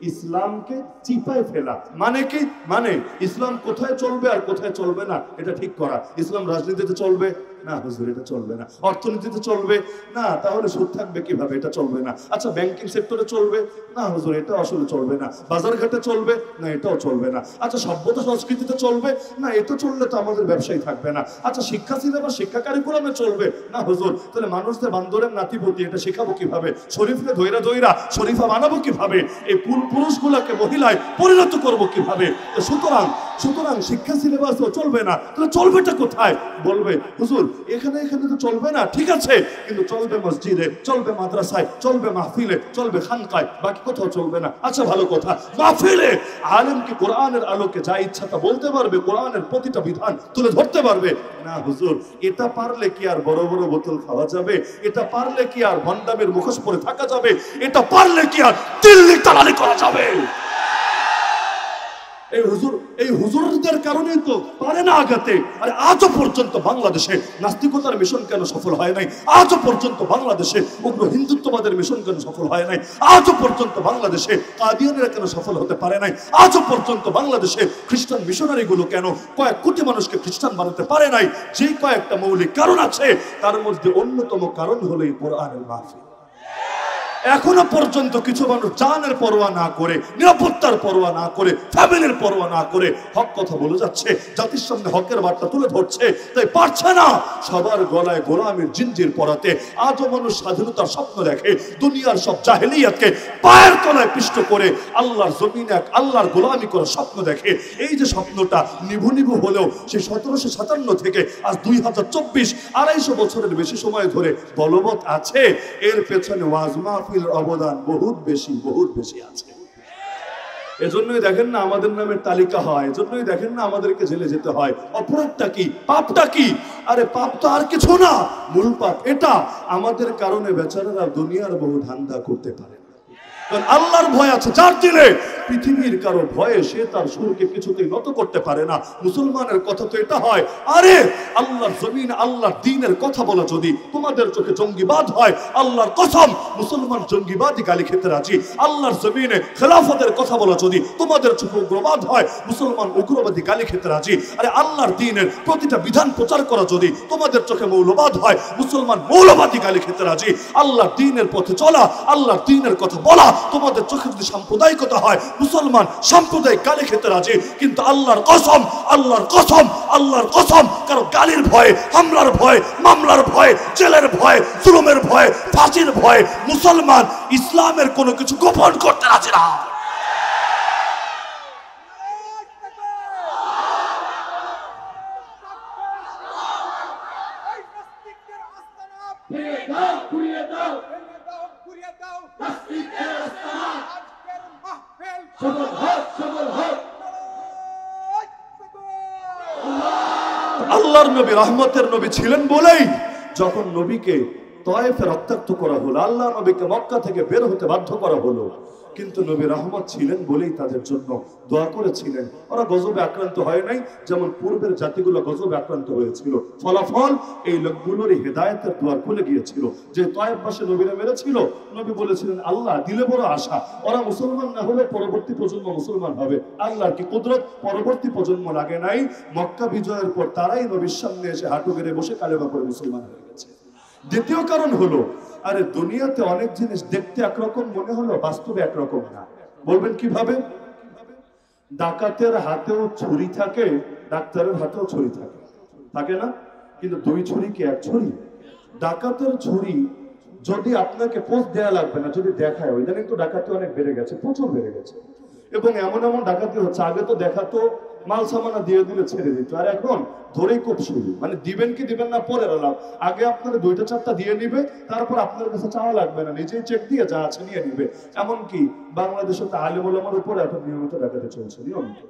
ইসলামকে চিপায় ফেলা। মানে কি? মানে ইসলাম কোথায় চলবে আর কোথায় চলবে না এটা ঠিক করা। ইসলাম রাজনীতিতে চলবে না, হুজুর এটা চলবে না। অর্থনীতিতে চলবে না, তাহলে সুদ থাকবে কিভাবে? এটা চলবে না। আচ্ছা ব্যাংকিং সেক্টরে চলবে না, হুজুর এটা আসলে চলবে না। বাজার ঘাটে চলবে না, এটাও চলবে না। আচ্ছা সভ্যতা সংস্কৃতিতে চলবে না, এটা চললে তো আমাদের ব্যবসায়ী থাকবে না। আচ্ছা শিক্ষা সিলেবাস, শিক্ষা কারিকুলামে চলবে না, হুজুর তাহলে মানুষদের বান্দরের নাতিপতি এটা শেখাবো কিভাবে? শরীফকে ধৈরা ধৈরা শরীফা বানাবো কিভাবে? এই পুরুষগুলাকে মহিলায় পরিণত করবো কিভাবে? সুতরাং শিক্ষা সিলেবাসও চলবে না, তাহলে চলবেটা কোথায়? বলবে হুজুর এখানে তো চলবে না, ঠিক আছে, কিন্তু চলবে মসজিদে, চলবে মাদ্রাসায়, চলবে মাহফিলে, চলবে খানকায়, বাকি কোথাও চলবে না। আচ্ছা ভালো কথা, মাহফিলে আলেম কি কোরআনের আলোকে যা ইচ্ছা তা বলতে পারবে? কোরআনের প্রতিটা বিধান তুলে ধরতে পারবে? না হুজুর, এটা পারলে কি আর বড় বড় বোতল খাওয়া যাবে? এটা পারলে কি আর ভণ্ডামের মুখোশ পরে থাকা যাবে? এটা পারলে কি আর দিল্লি তালালি করা যাবে? এই হুজুরদের কারণেই তো পারে না আগাতে। আরে আজও পর্যন্ত বাংলাদেশে নাস্তিকতার মিশন কেন সফল হয় নাই? আজও পর্যন্ত বাংলাদেশে উগ্র হিন্দুত্ববাদের মিশন কেন সফল হয় নাই? আজও পর্যন্ত বাংলাদেশে কাদিয়ানীরা কেন সফল হতে পারে নাই? আজও পর্যন্ত বাংলাদেশে খ্রিস্টান মিশনারি গুলো কেন কয়েক কোটি মানুষকে খ্রিস্টান বানাতে পারে নাই? যে কয়েকটা মৌলিক কারণ আছে, তার মধ্যে অন্যতম কারণ হলো এই কোরআনের মাহফিল। এখনো পর্যন্ত কিছু মানুষ জানের পরোয়া না করে, নিরাপত্তার পরোয়া না করে, ফ্যামিলির পরোয়া না করে হক কথা বলে যাচ্ছে, জাতির সামনে হকের বার্তা তুলে ধরছে, তাই পারছে না সবার গলায় গোলামের জিঞ্জির পরাতে। আজও মানুষ স্বাধীনতার স্বপ্ন দেখে, দুনিয়ার সব জাহেলিয়াতকে পায়ের তলায় পিষ্ট করে আল্লাহর জমিনে এক আল্লাহর গোলামি করার স্বপ্ন দেখে। এই যে স্বপ্নটা নিভু নিভু হলেও সেই 1757 থেকে আজ 2024 250 বছরের বেশি সময় ধরে বলবৎ আছে। এর পেছনে ওয়াজ মাহফিল অবদান বহুত বেশি আছে। এজন্যই দেখেন না আমাদের নামের তালিকা হয়, এজন্যই দেখেন না আমাদেরকে জেলে যেতে হয়। অপরাধটা কি? পাপটা কি? আরে পাপ তো আর কিছু না, মূল পাপ এটা। আমাদের কারণে বেচারারা দুনিয়ার বহু ধান্দা করতে পারে। কারণ আল্লাহর ভয় আছে যার দিলে, পৃথিবীর কারো ভয়ে সে তার সুরকে কিছুতেই নত করতে পারে না। মুসলমানের কথা তো এটা হয়, আরে আল্লাহর জমিন আল্লাহর দ্বীনের কথা বলা যদি তোমাদের চোখে জঙ্গিবাদ হয়, আল্লাহর কসম মুসলমান জঙ্গিবাদই গালি খেতে রাজি। আল্লাহর জমিনে খেলাফতের কথা বলা যদি তোমাদের চোখে উগ্রবাদ হয়, মুসলমান উগ্রবাদী গালি খেতে রাজি। আরে আল্লাহর দ্বীনের প্রতিটা বিধান প্রচার করা যদি তোমাদের চোখে মৌলবাদ হয়, মুসলমান মৌলবাদী গালি খেতে রাজি। আল্লাহর দ্বীনের পথে চলা, আল্লাহর দ্বীনের কথা বলা তোমাদের চোখে যদি সাম্প্রদায়িকতা হয়, মুসলমান সাম্প্রদায়িক গালি খেতে রাজি। কিন্তু আল্লাহর কসম, আল্লাহর কসম, আল্লাহর কসম, কারো গালির ভয়ে, হামলার ভয়ে, মামলার ভয়ে, জেলের ভয়ে, জুলুমের ভয়ে, ফাঁসির ভয়ে মুসলমান ইসলামের কোনো কিছু গোপন করতে রাজি না। আল্লাহর নবী রহমতের নবী ছিলেন বলেই যখন নবীকে তয়েফে রক্তাক্ত করা হলো, আল্লাহ নবীকে মক্কা থেকে বের হতে বাধ্য করা হলো, কিন্তু নবী রহমত ছিলেন বলেই তাদের জন্য দোয়া করেছিলেন। ওরা গজবে আক্রান্ত হয় নাই, যেমন পূর্বের জাতিগুলো গজবে আক্রান্ত হয়েছিল। ফলাফল এই লোকগুলোরই হেদায়েতের দুয়ার খুলে গিয়েছিল। যে তয়েফবাসী নবীরা মেরেছিল, নবী বলেছিলেন আল্লাহ দিলে বড় আশা, ওরা মুসলমান না হলে পরবর্তী প্রজন্ম মুসলমান হবে। আল্লাহর কি কুদরত, পরবর্তী প্রজন্ম লাগে নাই। মক্কা বিজয়ের পর তারাই নবীর সামনে এসে হাঁটু গেড়ে বসে কালেমা পড়ে মুসলমান হয়ে গেছে। দ্বিতীয় কারণ হলো, আরে দুনিয়াতে অনেক জিনিস দেখতে একরকম মনে হলো, বাস্তবে একরকম না। বলবেন কিভাবে? ডাকাতের হাতেও ছুরি থাকে, ডাক্তারের হাতেও ছুরি থাকে, থাকে না? কিন্তু দুই ছুরি কি এক ছুরি? ডাকাতের ছুরি যদি আপনাকে পোস্ট দেয়া লাগবে না, যদি দেখায়, ইদানিং তো ডাকাতি অনেক বেড়ে গেছে, প্রচুর বেড়ে গেছে, এবং এমন এমন ডাকাতি হচ্ছে, আগে তো দেখাতো মাল সামানা দিয়ে দিলে ছেড়ে দিত, আর এখন ধরেই খুব শুরু, মানে দিবেন কি দিবেন না পরে এলাম। আগে আপনার 2টা 4টা দিয়ে নিবে, তারপর আপনার কাছে চাওয়া লাগবে না, নিজেই চেক দিয়ে যা আছে নিয়ে নিবে। এমনকি বাংলাদেশে তো আলেম ওলামার উপরে এখন নিয়মিত ডাকাতি চলছে, নিয়মিত।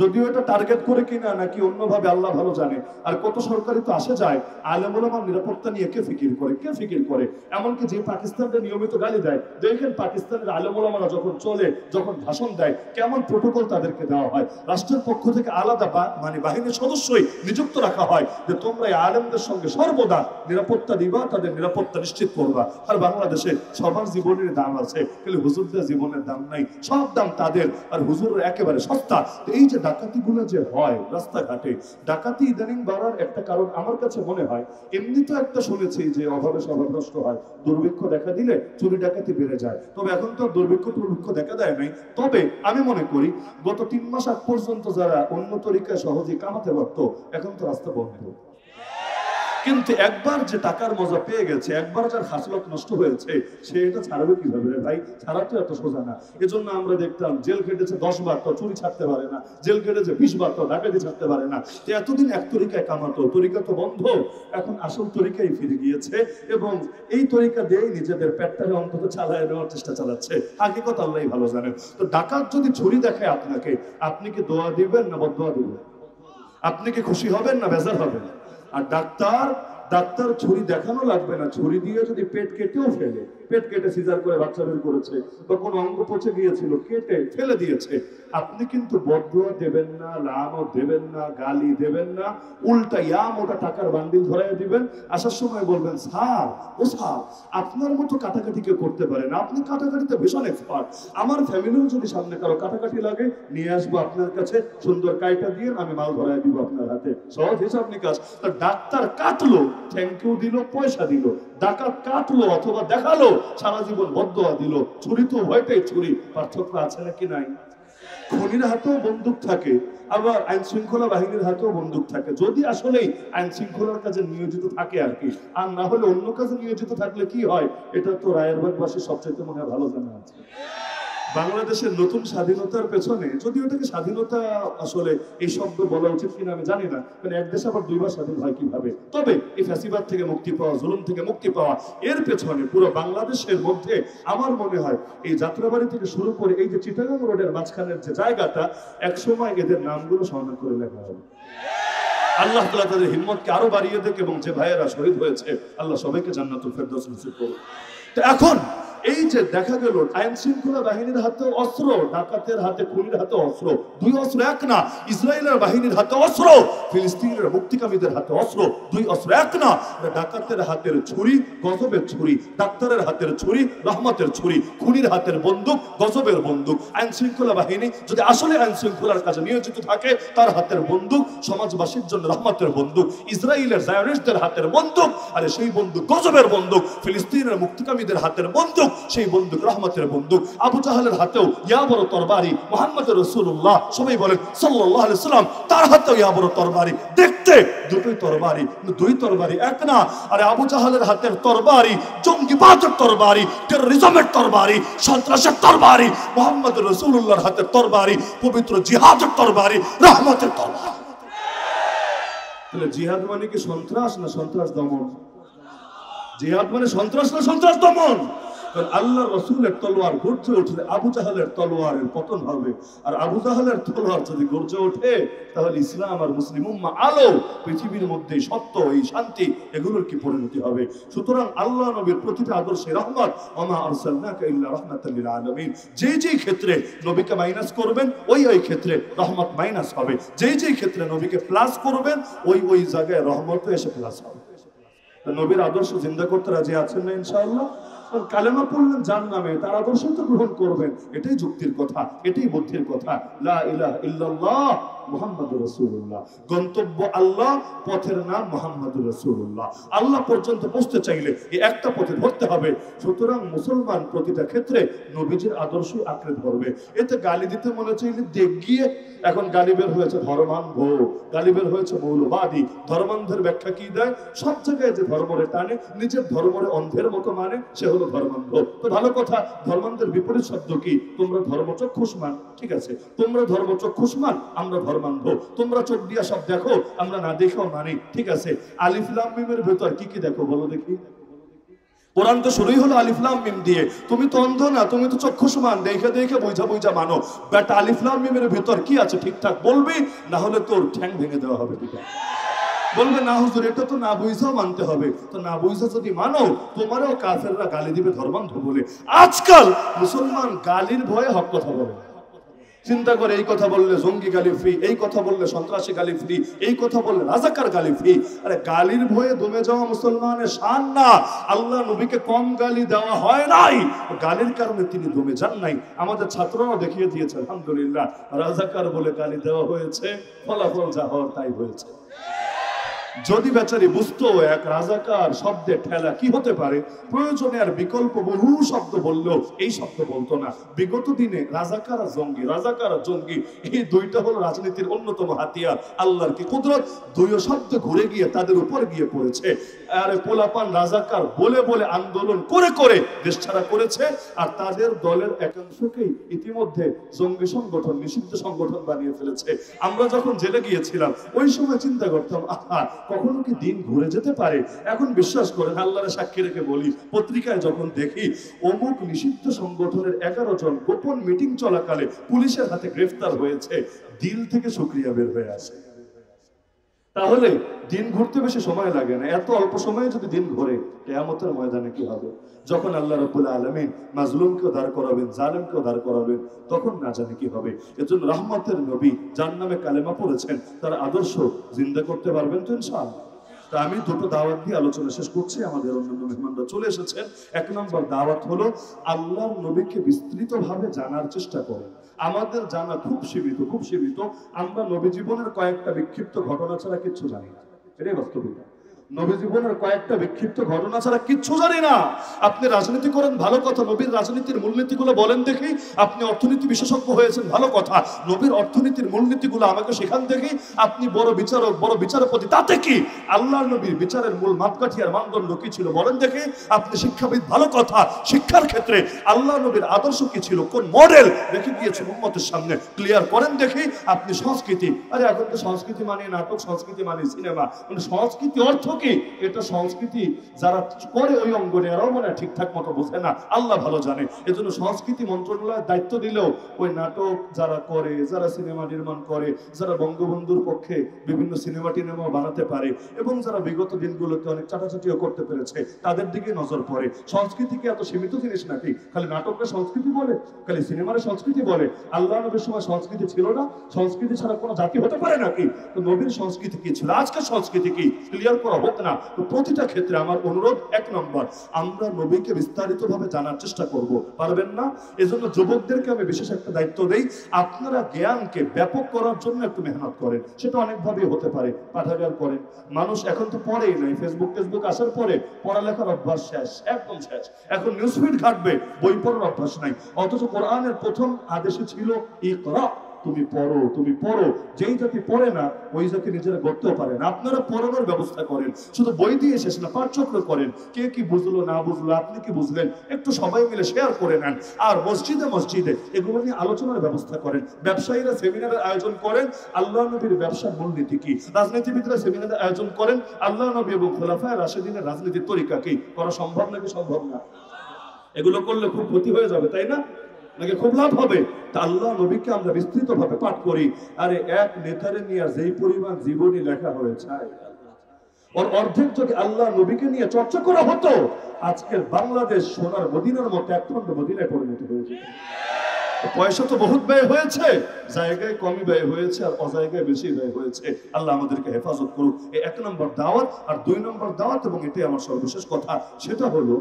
যদিও এটা টার্গেট করে কিনা নাকি অন্যভাবে আল্লাহ ভালো জানে। আর কত সরকারি তো আসে যায়, আলেম ওলামার নিরাপত্তা নিয়ে কে ফিকির করে, কে ফিকির করে? এমনকি যে পাকিস্তানকে নিয়মিত গালি দেয়, দেখেন পাকিস্তানের আলেম ওলামারা যখন চলে, যখন ভাষণ দেয়, কেমন প্রোটোকল তাদেরকে দেওয়া হয়। রাষ্ট্রের পক্ষ থেকে আলাদা মানে বাহিনীর সদস্যই নিযুক্ত রাখা হয় যে তোমরা এই আলেমদের সঙ্গে সর্বদা নিরাপত্তা দিবা, তাদের নিরাপত্তা নিশ্চিত করবা। আর বাংলাদেশে সবার জীবনের দাম আছে, কিন্তু হুজুরদের জীবনের দাম নাই, সব দাম তাদের, আর হুজুরের একেবারে সস্তা। এই যে ডাকাতি গুলো যে হয় রাস্তাঘাটে, ডাকাতি ইদানিং বাড়ার একটা কারণ আমার কাছে মনে হয়, এমনি তো একটা শুনেছি যে অভাবে স্বভাব নষ্ট হয়, দুর্ভিক্ষ দেখা দিলে চুরি ডাকাতি বেড়ে যায়। তবে এখন তো দুর্ভিক্ষ দেখা দেয় নাই। তবে আমি মনে করি গত 3 মাস আগ পর্যন্ত যারা অন্য তরিকায় সহজে কামাতে পারতো, এখন তো রাস্তা বন্ধ। কিন্তু একবার যে টাকার মজা পেয়ে গেছে, একবার যার হাসলত নষ্ট হয়েছে, সে এটা ছাড়বে কিভাবে রে ভাই? ছাড়া তো এত সোজা না। এজন্য আমরা দেখতাম জেল কেটেছে 10 বার তো চুরি ছাড়তে পারে না, জেল কেটেছে 20 বার তো ডাকাতি ছাড়তে পারে না। এতদিন এক তরিকায় কামাতো, তরিকা তো বন্ধ, এখন আসল তরিকায় ফিরে গিয়েছে, এবং এই তরিকা দিয়েই নিজেদের পেটটাকে অন্তত চালায় নেওয়ার চেষ্টা চালাচ্ছে। হাকিকত আল্লাহই ভালো জানেন। তো ডাকাত যদি ছুরি দেখায় আপনাকে, আপনি কি দোয়া দিবেন না বদদোয়া দিবেন? আপনি কি খুশি হবেন না বেজার হবেন? আর ডাক্তার ছুরি দেখানো লাগবে না, ছুরি দিয়ে যদি পেট কেটেও ফেলে, পেট কেটে সিজার করে বাচ্চা বের করেছে, বা কোনো অঙ্গ পচে গিয়েছিল কেটে ফেলে দিয়েছে, আপনি কিন্তু বদদোয়া দেবেন না, লানও দেবেন না, গালি দেবেন না, উল্টা মোটা টাকার বান্ডিল ধরাই দিবেন। আসার সময় বলবেন স্যার, ও স্যার আপনার মতো কাটাকাটি কেউ করতে পারে না, আপনি কাটাকাটিতে ভীষণ এক্সপার্ট, আমার ফ্যামিলির যদি সামনে কারো কাটাকাটি লাগে নিয়ে আসবো আপনার কাছে, সুন্দর কাইটা দিয়ে আমি মাল ধরাই দিব আপনার হাতে, সহজ হিসাব নিকাশ। ডাক্তার কাটলো, থ্যাংক ইউ দিল, পয়সা দিল। ডাকাত কাটলো অথবা দেখালো, সারা জীবন বদদোয়া দিল। ছুরি তো ভয়টাই ছুরি, পার্থক্য আছে নাকি নাই? খুনির হাতেও বন্দুক থাকে, আবার আইন শৃঙ্খলা বাহিনীর হাতেও বন্দুক থাকে, যদি আসলেই আইন শৃঙ্খলার কাজে নিয়োজিত থাকে আর কি। আর না হলে অন্য কাজে নিয়োজিত থাকলে কি হয়, এটা তো রায়েরবাগবাসী সবচেয়ে মনে হয় ভালো জানা আছে। বাংলাদেশের নতুন স্বাধীনতার পেছনে, যদি ওটাকে স্বাধীনতা আসলে এই শব্দ বলা উচিত কিনা আমি জানি না, কারণ এক দেশ আবার 2 বার স্বাধীন হয় কিভাবে। তবে এই ফ্যাসিবাদ থেকে মুক্তি পাওয়া, জুলুম থেকে মুক্তি পাওয়া, এর পেছনে পুরো বাংলাদেশের মধ্যে আমার মনে হয় এই যাত্রাবাড়ি থেকে শুরু করে এই যে চিটাগাং রোডের মাঝখানের যে জায়গাটা, একসময় এদের নামগুলো স্মরণ করে লেখা হবে। আল্লাহ তাআলা তাদের হিম্মতকে আরো বাড়িয়ে দেখ, এবং যে ভাইয়েরা শহীদ হয়েছে আল্লাহ সবাইকে জান্নাতুল ফেরদৌস নসিব করুন। তো এখন এই যে দেখা গেল আইন শৃঙ্খলা বাহিনীর হাতে অস্ত্র, ডাকাতের হাতে, খুনির হাতে অস্ত্র, দুই অস্ত্র এক না। ইসরায়েলের বাহিনীর হাতে অস্ত্র, ফিলিস্তিনের মুক্তিকামীদের হাতে অস্ত্র, দুই অস্ত্র এক না। ডাকাতের হাতের ছুরি গজবের ছুরি, ডাক্তারের হাতের ছুরি রহমতের ছুরি, খুনির হাতের বন্দুক গজবের বন্দুক। আইন শৃঙ্খলা বাহিনী যদি আসলে আইন শৃঙ্খলার কাজে নিয়োজিত থাকে, তার হাতের বন্দুক সমাজবাসীর জন্য রহমতের বন্দুক। ইসরায়েলের জায়নিস্টদের হাতের বন্দুক, আরে সেই বন্দুক গজবের বন্দুক। ফিলিস্তিনের মুক্তিকামীদের হাতের বন্দুক, সেই বন্দুক রহমতের বন্দুক। আবু জাহালের হাতেও ইয়া বড় তরবারি, মুহাম্মদ রাসূলুল্লাহ সবাই বলেন সাল্লাল্লাহু আলাইহি সাল্লাম, তার হাতেও ইয়া বড় তরবারি। দেখতে দুটোই তরবারি, দুই তরবারি এক না। আরে আবু জাহালের হাতের তরবারি জঙ্গিবাদের তরবারি, টেররিজমের তরবারি, সন্ত্রাসের তরবারি। মুহাম্মদ রাসূলুল্লাহর হাতের তরবারি পবিত্র জিহাদের তরবারি, রহমতের তরবারি। তাহলে জিহাদ মানে কি সন্ত্রাস না সন্ত্রাস দমন? জিহাদ মানে সন্ত্রাস না সন্ত্রাস দমন? আল্লাহ রসুলের তলোয়ার গর্জে উঠলে আবু জাহালের তলোয়ারের পতন হবে। আর আবু জাহালের তলোয়ার যদি গর্জে ওঠে, তাহলে ইসলাম আর মুসলিম উম্মাহ আলো, পৃথিবীর মধ্যে সত্য, এই শান্তি, এগুলোর কি পরিণতি হবে? সুতরাং আল্লাহ নবীর প্রতিটা আদর্শে রহমত, ওমা আরসালনাকা ইল্লা রাহমাতাল লিল আলামিন। যেই ক্ষেত্রে নবীকে মাইনাস করবেন, ওই ক্ষেত্রে রহমত মাইনাস হবে। যেই ক্ষেত্রে নবীকে প্লাস করবেন, ওই জায়গায় রহমতও এসে প্লাস হবে। নবীর আদর্শ জিন্দা করতে রাজি আছেন না ইনশাআল্লাহ? কালেমা পড়লেন জাহান্নামে, তার আদর্শ তো গ্রহণ করবেন। এটাই যুক্তির কথা, এটাই বুদ্ধির কথা। লা ইলাহা ইল্লাল্লাহ মুহাম্মাদুর রাসূলুল্লাহ। গন্তব্য আল্লাহ, পথের নাম মুহাম্মাদুর রাসূলুল্লাহ। আল্লাহ পর্যন্ত পৌঁছতে চাইলে এই একটা পথে ধরতে হবে। সুতরাং মুসলমান প্রতিটা ক্ষেত্রে নবীজির আদর্শ আঁকড়ে ধরবে। এতে গালি দিতে মনে চাইলে দেখ গিয়ে, এখন গালি বের হয়েছে ধর্মান্ধ, গালি বের হয়েছে মৌলবাদী। ধর্মান্ধের ব্যাখ্যা কি দেয়? সব জায়গায় যে ধর্মরে টানে, নিজের ধর্মরে অন্ধের মতো মানে, সে হলো ধর্মান্ধ। তো ভালো কথা, ধর্মান্ধের বিপরীত শব্দ কি? তোমরা ধর্মচক্ষুষ্মান। ঠিক আছে, তোমরা ধর্মচক্ষুষ্মান, আমরা ধর্মান্ধ। তোমরা চোখ দিয়া সব দেখো, আমরা না দেখেও মানি। ঠিক আছে, আলিফ লাম মিমের ভেতর কি কি দেখো বলো দেখি? কোরআন তো শুরুই হলো আলিফ লাম মিম দিয়ে। তুমি তো অন্ধ না, তুমি তো চক্ষুষ্মান, দেখে দেখে বুঝা মানো। বাট আলিফ লাম মিমের ভেতর কি আছে ঠিকঠাক বলবি, না হলে তোর ঠ্যাং ভেঙে দেওয়া হবে। ঠিক আছে, বলবে না হুজুর এটা তো না বুঝাও মানতে হবে। তো না বুঝা যদি মানো, তোমারও কাফেররা গালি দিবে ধর্মান্ধ বলে। আজকাল মুসলমান গালির ভয়ে হক কথা বলে। চিন্তা করে, এই কথা বললে জঙ্গি গালি ফ্রি, এই কথা বললে সন্ত্রাসী গালি ফ্রি, এই কথা বললে রাজাকার গালি ফ্রি। আরে গালির ভয়ে দমে যাওয়া মুসলমানের শান না। আল্লাহ নবীকে কম গালি দেওয়া হয় নাই, গালির কারণে তিনি দমে যান নাই। আমাদের ছাত্ররাও দেখিয়ে দিয়েছে আলহামদুলিল্লাহ, রাজাকার বলে গালি দেওয়া হয়েছে, ফলাফল যা হওয়ার তাই হয়েছে। যদি বেচারি বুঝতো এক রাজাকার শব্দে ঠেলা কি হতে পারে, প্রয়োজনে আর বিকল্প বহু শব্দ বললেও এই শব্দ বলতো না। বিগত দিনে রাজাকার আর জঙ্গি, রাজাকার আর জঙ্গি, এই দুইটা হলো রাজনীতির অন্যতম হাতিয়ার। আল্লাহর কি কুদরত, দুই শব্দ ঘুরে গিয়ে তাদের উপর গিয়ে পড়েছে। আর পোলাপান রাজাকার বলে বলে আন্দোলন করে করে দেশ ছাড়া করেছে, আর তাদের দলের একাংশকেই ইতিমধ্যে জঙ্গি সংগঠন, নিষিদ্ধ সংগঠন বানিয়ে ফেলেছে। আমরা যখন জেলে গিয়েছিলাম, ওই সময় চিন্তা করতাম, আহা কখনো কি দিন ঘুরে যেতে পারে। এখন বিশ্বাস করেন, আল্লাহর সাক্ষী রেখে বলি, পত্রিকায় যখন দেখি অমুক নিষিদ্ধ সংগঠনের 11 জন গোপন মিটিং চলাকালে পুলিশের হাতে গ্রেফতার হয়েছে, দিল থেকে শুকরিয়া বের হয়ে আসে। তাহলে দিন ঘুরতে বেশি সময় লাগে না। এত অল্প সময়ে যদি দিন ঘুরে, কিয়ামতের ময়দানে কি হবে? যখন আল্লাহ রাব্বুল আলামিন মাজলুমকেও দাঁড় করাবেন, জালেমকেও দাঁড় করাবেন, তখন না জানি কি হবে। এজন্য রহমতের নবী যার নামে কালেমা পড়েছেন, তার আদর্শ জিন্দা করতে পারবেন তো ইনশাআল্লাহ? তা আমি দুটো দাওয়াত দিয়ে আলোচনা শেষ করছি। আমাদের অন্যান্য মেহমানরা চলে এসেছেন। 1 নম্বর দাওয়াত হলো আল্লাহর নবীকে বিস্তৃতভাবে জানার চেষ্টা করেন। আমাদের জানা খুব সীমিত, খুব সীমিত। আমরা নবী জীবনের কয়েকটা বিক্ষিপ্ত ঘটনা ছাড়া কিচ্ছু জানি না, এটাই বাস্তবিকতা। নবী জীবনের কয়েকটা বিক্ষিপ্ত ঘটনা ছাড়া কিচ্ছু জানি না। আপনি রাজনীতি করেন, ভালো কথা, নবীর রাজনীতির মূলনীতিগুলো বলেন দেখি। আপনি অর্থনীতি বিশেষজ্ঞ হয়েছেন, ভালো কথা, নবীর অর্থনীতির মূলনীতিগুলো আমাকে শেখান দেখি। আপনি বড় বিচারক, বড় বিচারপতি, তাতে কি? আল্লাহর নবীর বিচারের মূল মাপকাঠি আর মানদণ্ড কি ছিল বলেন দেখি। আপনি শিক্ষাবিদ, ভালো কথা, শিক্ষার ক্ষেত্রে আল্লাহর নবীর আদর্শ কি ছিল, কোন মডেল রেখে গিয়েছেন উম্মতের সামনে, ক্লিয়ার করেন দেখি। আপনি সংস্কৃতি, আরে এখন তো সংস্কৃতি মানে নাটক, সংস্কৃতি মানে সিনেমা, মানে সংস্কৃতি অর্থ কি এটা সংস্কৃতি যারা করে ওই অঙ্গনে এরাও মনে হয় ঠিকঠাক মতো বোঝে না, আল্লাহ ভালো জানে। এজন্য সংস্কৃতি মন্ত্রণালয়ের দায়িত্ব দিলেও ওই নাটক যারা করে, যারা সিনেমা নির্মাণ করে, যারা বঙ্গবন্ধুর পক্ষে বিভিন্ন সিনেমা টিনেমা বানাতে পারে এবং যারা বিগত দিনগুলোতে অনেক চাটাচাটিও করতে পেরেছে, তাদের দিকে নজর পড়ে। সংস্কৃতিকে এত সীমিত জিনিস নাকি? খালি নাটকের সংস্কৃতি বলে, খালি সিনেমার সংস্কৃতি বলে? আল্লাহ নবীর সময় সংস্কৃতি ছিল না? সংস্কৃতি ছাড়া কোনো জাতি হতে পারে নাকি? তো নবীর সংস্কৃতি কি ছিল, আজকের সংস্কৃতি কি, ক্লিয়ার করা হোক না। তো প্রতিটা ক্ষেত্রে আমার অনুরোধ, এক নম্বর, আমরা নবীকে বিস্তারিত ভাবে জানার চেষ্টা করব। পারবেন না? এজন্য যুবকদেরকে আমি বিশেষ একটা দায়িত্ব দেই, আপনারা জ্ঞানকে ব্যাপক করার জন্য একটু মেহনত করেন। সেটা অনেকভাবে হতে পারে, পাঠাগার করেন। মানুষ এখন তো পড়েই নাই, ফেসবুক টেসবুক আসার পরে পড়ালেখার অভ্যাস শেষ, একদম শেষ। এখন নিউজফিড ঘাটবে, বই পড়ার অভ্যাস নাই। অথচ কোরআনের প্রথম আদেশে ছিল ইকরা, তুমি পড়ো, তুমি পড়ো। যেই জাতি পড়ে না ওই জাতি নিজেরা গড়তেও পারে না। আপনারা পড়ানোর ব্যবস্থা করেন, শুধু বই দিয়ে শেষ না, পাঠচক্র করেন। কে কি বুঝলো না বুঝলো, আপনি কি বুঝলেন, একটু সবাই মিলে শেয়ার করে নেন। আর মসজিদে মসজিদে এগুলো নিয়ে আলোচনার ব্যবস্থা করেন। ব্যবসায়ীরা সেমিনারের আয়োজন করেন, আল্লাহ নবীর ব্যবসার মূলনীতি কি। রাজনীতিবিদরা সেমিনারের আয়োজন করেন, আল্লাহ নবী এবং খোলাফায়ে রাশিদিনের রাজনীতির তরিকা কি। করা সম্ভব নাকি সম্ভব না? এগুলো করলে খুব ক্ষতি হয়ে যাবে, তাই না? নাকি খুব লাভ হবে? তা আল্লাহ নবীকে আমরা বিস্তৃত ভাবে পাঠ করি। আরে এক নেতারে নিয়ে যেই পরিমাণ জীবনী লেখা হয়েছে, ওর অর্ধেক যদি আল্লাহ নবীকে নিয়ে চর্চা করা হতো, আজকের বাংলাদেশ সোনার মদিনার মতো একখণ্ড মদিনায় পরিণত হয়েছে। পয়সা তো বহুত ব্যয় হয়েছে, জায়গায় কমই ব্যয় হয়েছে আর অজায়গায় বেশি ব্যয় হয়েছে। আল্লাহ আমাদেরকে হেফাজত করুক। এই এক নম্বর দাওয়াত। আর দুই নম্বর দাওয়াত, এবং এটাই আমার সর্বশেষ কথা, সেটা হলো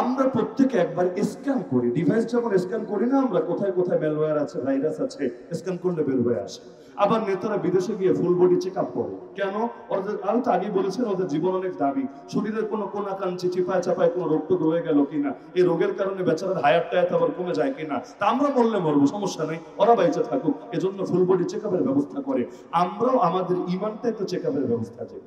আমরা প্রত্যেকে একবার স্ক্যান করি। ডিভাইস যেমন স্ক্যান করি না আমরা, কোথায় কোথায় ম্যালওয়্যার আছে, ভাইরাস আছে, স্ক্যান করলে বের হয়ে আসে। আবার নেতারা বিদেশে গিয়ে ফুল বডি চেক আপ করে। কেন? ওদের, আমি তো আগেই বলেছেন, ওদের জীবন অনেক দাবি। শরীরের কোনো কোনাকাঞ্চি চিপায় চাপায় কোনো রোগ টোগ হয়ে গেল কিনা, এই রোগের কারণে বেচারার হায়ার টায়াত আবার কমে যায় কিনা। তা আমরা মরলে মরবো, সমস্যা নেই, ওরা বাইচে থাকুক। এজন্য ফুল বডি চেক আপের ব্যবস্থা করে। আমরাও আমাদের ইমানটা একটু চেক আপের ব্যবস্থা করি,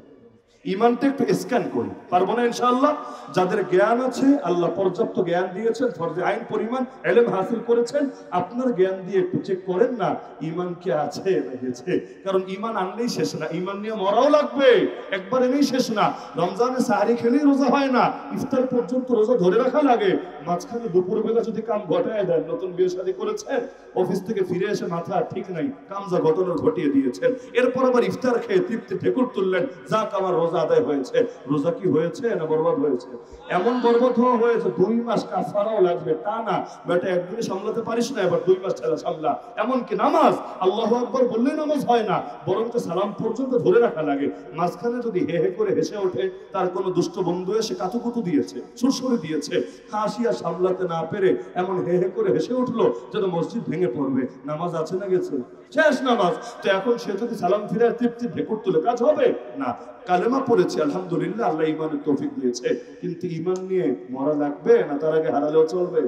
ইমানটা একটু স্ক্যান করি। পারবো না ইনশাআল্লাহ? যাদের জ্ঞান আছে, আল্লাহ পর্যাপ্ত জ্ঞান দিয়েছেন, ফরজে আইন পরিমাণ ইলম হাসিল করেছেন, আপনার জ্ঞান দিয়ে একটু চেক করেন না ইমান কি আছে না গেছে। কারণ ইমান আনলেই শেষ না, ইমান নিয়ে মরাও লাগবে, একবার এনেই শেষ না। রমজানে সাহারি খেলেই রোজা হয় না, ইফতার পর্যন্ত রোজা ধরে রাখা লাগে। মাঝখানে দুপুরবেলা যদি কাম ঘটায় দেন, নতুন বিয়ে শাদী করেছেন, অফিস থেকে ফিরে এসে মাথা ঠিক নাই, কাম যা ঘটনা ঘটিয়ে দিয়েছেন। এরপর আবার ইফতার খেয়ে তৃপ্তি ঢেকুর তুললেন, যাক আমার রোজা আদায় হয়েছে। রোজা কি হয়েছে না বরবাদ হয়েছে? এমন বরবাদ হওয়া হয়েছে 2 মাস কাফারাও লাগবে। তা না বেটা একদিনে সামলাতে পারিস না, এবার 2 মাস ঠেলা সামলা। এমনকি নামাজ আল্লাহু আকবার বললেই নামাজ হয় না, বরং তো সালাম পর্যন্ত ধরে রাখা লাগে। মাঝখানে যদি হে হে করে হেসে ওঠে, তার কোনো দুষ্ট বন্ধু এসে কাতুকুতু দিয়েছে, সুরসুরি দিয়েছে, হাসিয়া সামলাতে না পেরে এমন হে হে করে হেসে উঠলো যেন মসজিদ ভেঙে পড়বে, নামাজ আছে না গেছে? শেষ নামাজ। তো এখন সে যদি সালাম ফিরে তৃপ্তি ঢেকুর তুলে কাজ হবে না। কালেমা পড়েছে আলহামদুলিল্লাহ, আল্লাহ ইমানের তৌফিক দিয়েছে, কিন্তু ইমান নিয়ে মরা লাগবে না, তার আগে হারালেও চলবে?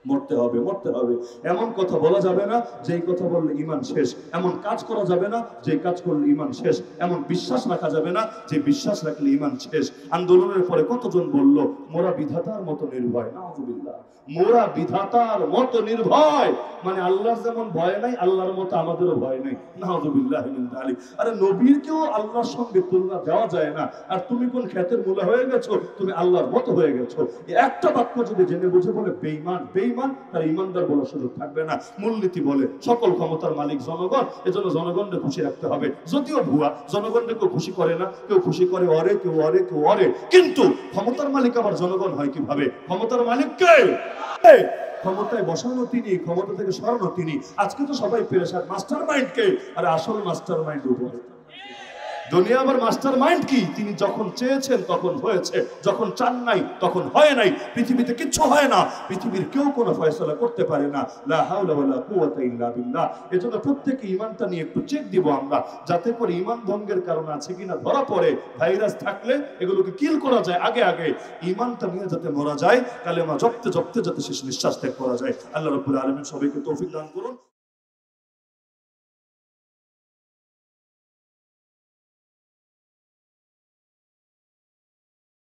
মরতে হবে, মরতে হবে। এমন কথা বলা যাবে না যেই কথা বললে ইমান শেষ, এমন কাজ করা যাবে না যেই কাজ করলে ইমান শেষ, এমন বিশ্বাস রাখা যাবে না যে বিশ্বাস রাখলে ইমান শেষ। আন্দোলনের পরে কতজন বলল মোরা বিধাতার মতো নির্ভয়, নাউযুবিল্লাহ, মোরা বিধাতার মতো নির্ভয়, মানে আল্লাহর যেমন ভয় নাই আল্লাহর মতো আমাদেরও ভয় নাই, নাউযুবিল্লাহ মিন যালিক। আরে নবীরকেও আল্লাহর সঙ্গে তুলনা দেওয়া যায় না, আর তুমি কোন ক্ষেতের মূলা হয়ে গেছো, তুমি আল্লাহর মতো হয়ে গেছো। একটা বাক্য যদি জেনে বুঝে বলে বেঈমান, বেঈমান, তার ইমানদার বলার সুযোগ থাকবে না। মূলনীতি বলে সকল ক্ষমতার মালিক জনগণ, এজন্য জনগণকে খুশি রাখতে হবে। যদিও ভুয়া, জনগণকে কেউ খুশি করে না, কেউ খুশি করে অরে, কেউ অরে, কেউ অরে, কিন্তু ক্ষমতার মালিক আবার জনগণ হয় কিভাবে? ক্ষমতার মালিক কে? ক্ষমতায় বসানো তিনি, ক্ষমতা থেকে সরানো তিনি। আজকে তো সবাই পেরেশান, মাস্টার মাইন্ড কে? আর আসল মাস্টার মাইন্ড উপরে দুনিয়া। আবার মাস্টার মাইন্ড কি? তিনি যখন চেয়েছেন তখন হয়েছে, যখন চান নাই তখন হয় নাই। পৃথিবীতে কিচ্ছু হয় না, পৃথিবীর কেউ কোনো ফয়সালা করতে পারে না। লা হাওলা ওয়ালা কুওয়াতা ইল্লা বিল্লাহ। এজন্য প্রত্যেকে ঈমানটা নিয়ে একটু চেক দিব আমরা, যাতে করে ঈমান ভঙ্গের কারণ আছে কিনা ধরা পড়ে। ভাইরাস থাকলে এগুলোকে কিল করা যায় আগে আগে। ঈমানটা নিয়ে যাতে মরা যায়, কালেমা জপতে জপতে যাতে শেষ নিঃশ্বাস ত্যাগ করা যায়। আল্লাহ রাব্বুল আলামিন সবাইকে তৌফিক দান করুন।